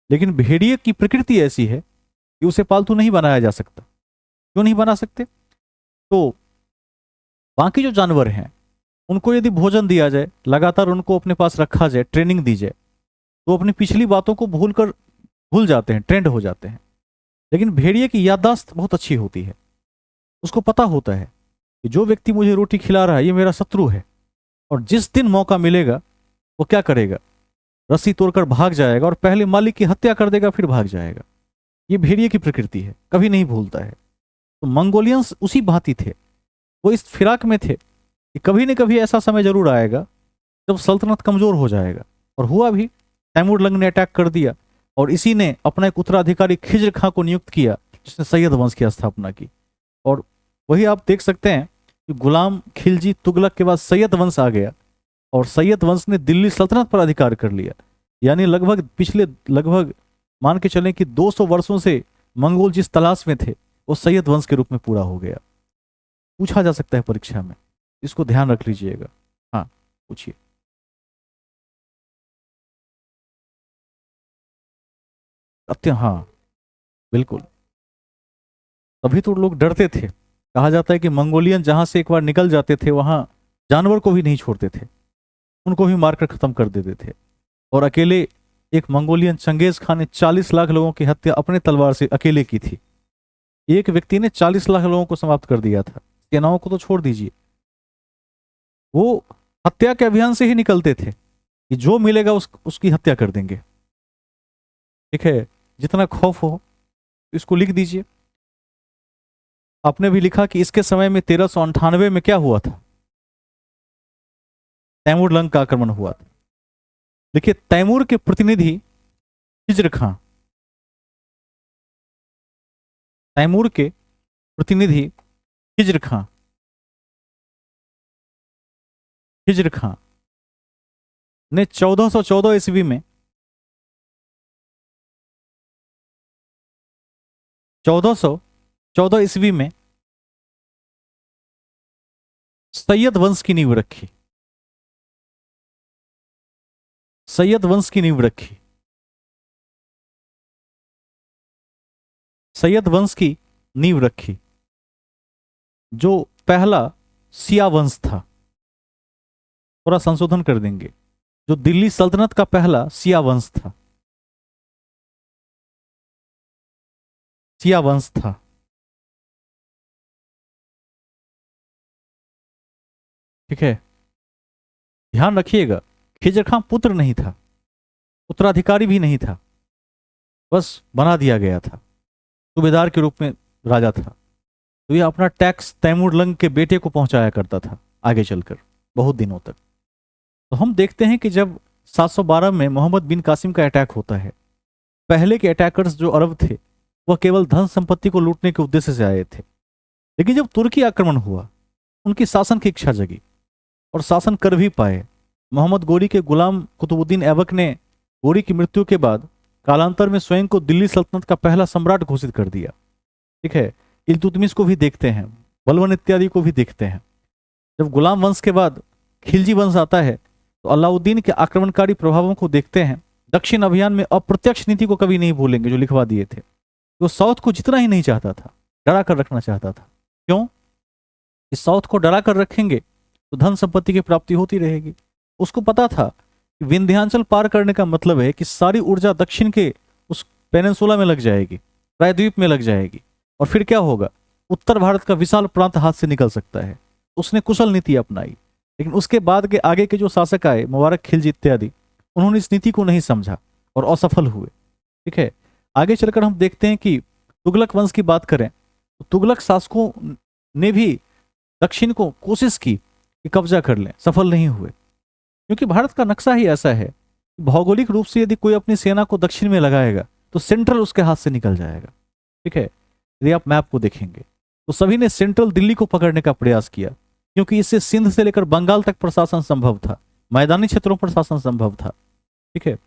लेकिन भेड़िए की प्रकृति ऐसी है कि उसे पालतू नहीं बनाया जा सकता। क्यों नहीं बना सकते? तो बाकी जो जानवर हैं उनको यदि भोजन दिया जाए, लगातार उनको अपने पास रखा जाए, ट्रेनिंग दी जाए, तो अपनी पिछली बातों को भूल जाते हैं, ट्रेंड हो जाते हैं। लेकिन भेड़िए की याददाश्त बहुत अच्छी होती है। उसको पता होता है कि जो व्यक्ति मुझे रोटी खिला रहा है ये मेरा शत्रु है, और जिस दिन मौका मिलेगा वो क्या करेगा, रस्सी तोड़कर भाग जाएगा और पहले मालिक की हत्या कर देगा, फिर भाग जाएगा। ये भेड़िए की प्रकृति है, कभी नहीं भूलता है। तो मंगोलियंस उसी भांति थे, वो इस फिराक में थे कि कभी न कभी ऐसा समय जरूर आएगा जब सल्तनत कमजोर हो जाएगा, और हुआ भी। तैमूर लंग ने अटैक कर दिया और इसी ने अपना एक उत्तराधिकारी खिज्र खां को नियुक्त किया, जिसने सैयद वंश की स्थापना की। और वही आप देख सकते हैं कि गुलाम खिलजी तुगलक के बाद सैयद वंश आ गया, और सैयद वंश ने दिल्ली सल्तनत पर अधिकार कर लिया। यानी लगभग पिछले लगभग मान के चलें कि 200 वर्षों से मंगोल जिस तलाश में थे वो सैयद वंश के रूप में पूरा हो गया। पूछा जा सकता है परीक्षा में, इसको ध्यान रख लीजिएगा। हाँ, पूछिए। हाँ, बिल्कुल। तभी तो लोग डरते थे। कहा जाता है कि मंगोलियन जहां से एक बार निकल जाते थे वहां जानवर को भी नहीं छोड़ते थे, उनको भी मारकर खत्म कर देते थे। और अकेले एक मंगोलियन चंगेज खान ने 40 लाख लोगों की हत्या अपने तलवार से अकेले की थी। एक व्यक्ति ने 40 लाख लोगों को समाप्त कर दिया था। सेनाओं को तो छोड़ दीजिए, वो हत्या के अभियान से ही निकलते थे कि जो मिलेगा उसकी हत्या कर देंगे। ठीक है, जितना खौफ हो इसको लिख दीजिए। आपने भी लिखा कि इसके समय में 1398 में क्या हुआ था, तैमूर लंग का आक्रमण हुआ था। देखिए, तैमूर के प्रतिनिधि खिज्र खां, तैमूर के प्रतिनिधि खिज्र खां, खिज्र खां ने 1414 ईस्वी में 1414 ईस्वी में सैयद वंश की नींव रखी। सैयद वंश की नींव रखी। सैयद वंश की नींव रखी, जो पहला सिया वंश था। थोड़ा संशोधन कर देंगे, जो दिल्ली सल्तनत का पहला सिया वंश था। सिया वंश था। ठीक है, ध्यान रखिएगा। खिज्र खां पुत्र नहीं था, उत्तराधिकारी भी नहीं था, बस बना दिया गया था, सूबेदार के रूप में राजा था। तो ये अपना टैक्स तैमूर लंग के बेटे को पहुंचाया करता था आगे चलकर बहुत दिनों तक। तो हम देखते हैं कि जब 712 में मोहम्मद बिन कासिम का अटैक होता है, पहले के अटैकर्स जो अरब थे वह केवल धन संपत्ति को लूटने के उद्देश्य से आए थे। लेकिन जब तुर्की आक्रमण हुआ, उनकी शासन की इच्छा जगी और शासन कर भी पाए। मोहम्मद गोरी के गुलाम कुतुबुद्दीन ऐबक ने गोरी की मृत्यु के बाद कालांतर में स्वयं को दिल्ली सल्तनत का पहला सम्राट घोषित कर दिया। ठीक है, इल्तुतमिश को भी देखते हैं, बलबन इत्यादि को भी देखते हैं। जब गुलाम वंश के बाद खिलजी वंश आता है तो अलाउद्दीन के आक्रमणकारी प्रभावों को देखते हैं। दक्षिण अभियान में अप्रत्यक्ष नीति को कभी नहीं भूलेंगे जो लिखवा दिए थे। वो साउथ को जितना ही नहीं चाहता था, डरा कर रखना चाहता था। क्यों? इस साउथ को डरा कर रखेंगे तो धन संपत्ति की प्राप्ति होती रहेगी। उसको पता था कि विंध्याचल पार करने का मतलब है कि सारी ऊर्जा दक्षिण के उस पेनिनसुला में लग जाएगी, प्रायद्वीप में लग जाएगी, और फिर क्या होगा, उत्तर भारत का विशाल प्रांत हाथ से निकल सकता है। उसने कुशल नीति अपनाई। लेकिन उसके बाद के आगे के जो शासक आए, मुबारक खिलजी इत्यादि, उन्होंने इस नीति को नहीं समझा और असफल हुए। ठीक है, आगे चलकर हम देखते हैं कि तुगलक वंश की बात करें तो तुगलक शासकों ने भी दक्षिण को कोशिश की कि कब्जा कर लें, सफल नहीं हुए। क्योंकि भारत का नक्शा ही ऐसा है, भौगोलिक रूप से यदि कोई अपनी सेना को दक्षिण में लगाएगा तो सेंट्रल उसके हाथ से निकल जाएगा। ठीक है, यदि आप मैप को देखेंगे तो सभी ने सेंट्रल दिल्ली को पकड़ने का प्रयास किया, क्योंकि इससे सिंध से लेकर बंगाल तक प्रशासन संभव था, मैदानी क्षेत्रों पर शासन संभव था। ठीक है,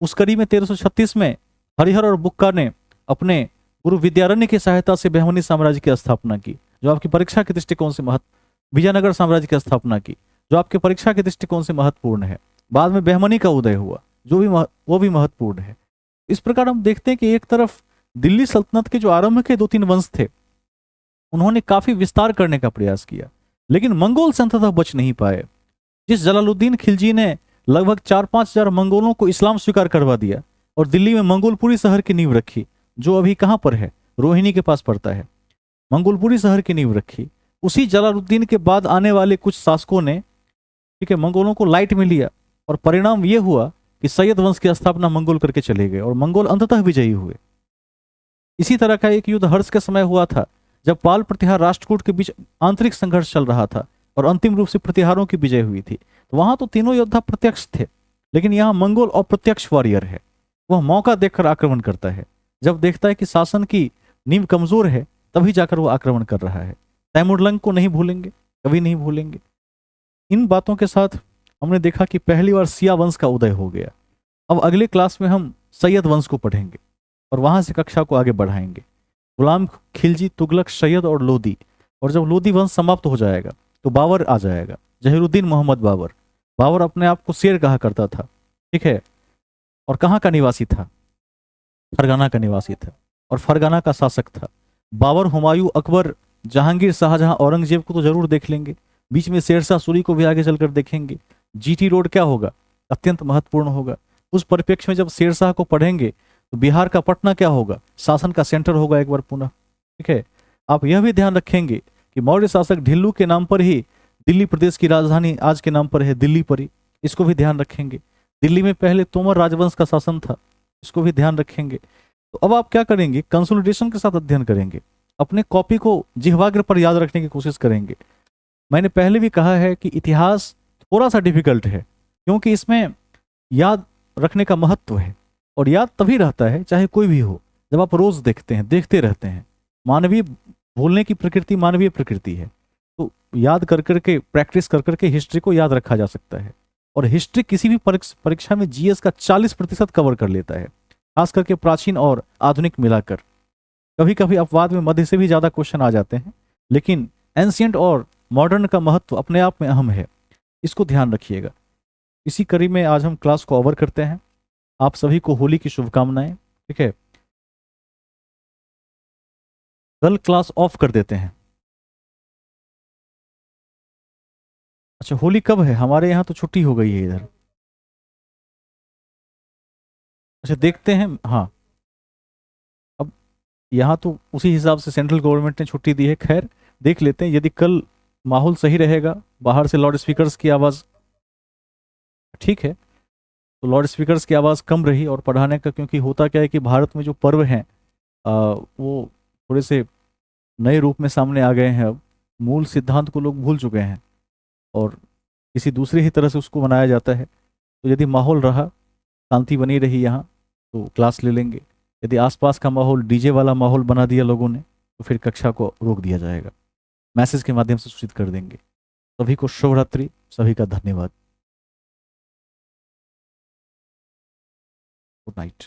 उस कड़ी में 1336 में हरिहर और बुक्का ने अपने गुरु विद्यारण्य की सहायता से बहमनी साम्राज्य की स्थापना की, जो आपकी परीक्षा के दृष्टिकोण से विजयनगर साम्राज्य की स्थापना की, जो आपके परीक्षा के दृष्टिकोण से महत्वपूर्ण है। बाद में बहमनी का उदय हुआ, वो भी महत्वपूर्ण है। इस प्रकार हम देखते हैं कि एक तरफ दिल्ली सल्तनत के जो आरंभ के 2-3 वंश थे, उन्होंने काफी विस्तार करने का प्रयास किया, लेकिन मंगोल से अंततः बच नहीं पाए। जिस जलालुद्दीन खिलजी ने लगभग 4-5 हजार मंगोलों को इस्लाम स्वीकार करवा दिया और दिल्ली में मंगोलपुरी शहर की नींव रखी, जो अभी कहां पर है, रोहिणी के पास पड़ता है। मंगोलपुरी शहर की नींव रखी। उसी जलालुद्दीन के बाद आने वाले कुछ शासकों ने, ठीक है, मंगोलों को लाइट में लिया, और परिणाम यह हुआ कि सैयद वंश की स्थापना मंगोल करके चले गए और मंगोल अंततः विजयी हुए। इसी तरह का एक युद्ध हर्ष के समय हुआ था, जब पाल प्रतिहार राष्ट्रकूट के बीच आंतरिक संघर्ष चल रहा था। और अंतिम रूप से प्रतिहारों की विजय हुई थी। तो वहां तो तीनों योद्धा प्रत्यक्ष थे, लेकिन यहाँ मंगोल अप्रत्यक्ष वॉरियर है। वह मौका देखकर आक्रमण करता है। जब देखता है कि शासन की नींव कमजोर है, तभी जाकर वो आक्रमण कर रहा है। तैमूरलंग को नहीं भूलेंगे, कभी नहीं भूलेंगे। इन बातों के साथ हमने देखा कि पहली बार सिया वंश का उदय हो गया। अब अगले क्लास में हम सैयद वंश को पढ़ेंगे और वहां से कक्षा को आगे बढ़ाएंगे। गुलाम खिलजी, तुगलक, सैयद और लोदी। और जब लोदी वंश समाप्त हो जाएगा तो बाबर आ जाएगा, जहीरुद्दीन मोहम्मद बाबर। बाबर अपने आप को शेर कहा करता था, ठीक है। और कहाँ का निवासी था? फरगाना का निवासी था और फरगाना का शासक था। बाबर, हुमायूं, अकबर, जहांगीर, शाहजहां, औरंगजेब को तो जरूर देख लेंगे। बीच में शेरशाह सूरी को भी आगे चलकर देखेंगे। जीटी रोड क्या होगा? अत्यंत महत्वपूर्ण होगा। उस परिप्रेक्ष्य में जब शेरशाह को पढ़ेंगे तो बिहार का पटना क्या होगा? शासन का सेंटर होगा एक बार पुनः, ठीक है। आप यह भी ध्यान रखेंगे कि मौर्य शासक ढिल्लू के नाम पर ही दिल्ली प्रदेश की राजधानी आज के नाम पर है, दिल्ली परी। इसको भी ध्यान रखेंगे। दिल्ली में पहले तोमर राजवंश का शासन था, इसको भी ध्यान रखेंगे। तो अब आप क्या करेंगे? कंसोलिडेशन के साथ अध्ययन करेंगे। अपने कॉपी को जिह्वाग्र पर याद रखने की कोशिश करेंगे। मैंने पहले भी कहा है कि इतिहास थोड़ा सा डिफिकल्ट है, क्योंकि इसमें याद रखने का महत्व है। और याद तभी रहता है चाहे कोई भी हो, जब आप रोज देखते हैं, देखते रहते हैं। मानवीय भूलने की प्रकृति मानवीय प्रकृति है। तो याद कर करके, प्रैक्टिस कर करके हिस्ट्री को याद रखा जा सकता है। और हिस्ट्री किसी भी परीक्षा में जीएस का 40% कवर कर लेता है, खास करके प्राचीन और आधुनिक मिलाकर। कभी कभी अपवाद में मध्य से भी ज्यादा क्वेश्चन आ जाते हैं, लेकिन एंशियंट और मॉडर्न का महत्व अपने आप में अहम है, इसको ध्यान रखिएगा। इसी कड़ी में आज हम क्लास को ओवर करते हैं। आप सभी को होली की शुभकामनाएं, ठीक है। कल क्लास ऑफ कर देते हैं। अच्छा, होली कब है? हमारे यहाँ तो छुट्टी हो गई है इधर। अच्छा, देखते हैं। हाँ, अब यहाँ तो उसी हिसाब से सेंट्रल गवर्नमेंट ने छुट्टी दी है। खैर, देख लेते हैं। यदि कल माहौल सही रहेगा, बाहर से लाउड स्पीकर्स की आवाज़ ठीक है, तो लाउड स्पीकर्स की आवाज़ कम रही और पढ़ाने का, क्योंकि होता क्या है कि भारत में जो पर्व हैं वो थोड़े से नए रूप में सामने आ गए हैं। अब मूल सिद्धांत को लोग भूल चुके हैं और किसी दूसरी ही तरह से उसको मनाया जाता है। तो यदि माहौल रहा, शांति बनी रही यहाँ, तो क्लास ले लेंगे। यदि आसपास का माहौल डीजे वाला माहौल बना दिया लोगों ने, तो फिर कक्षा को रोक दिया जाएगा। मैसेज के माध्यम से सूचित कर देंगे। सभी को शुभ रात्रि, सभी का धन्यवाद। Good night.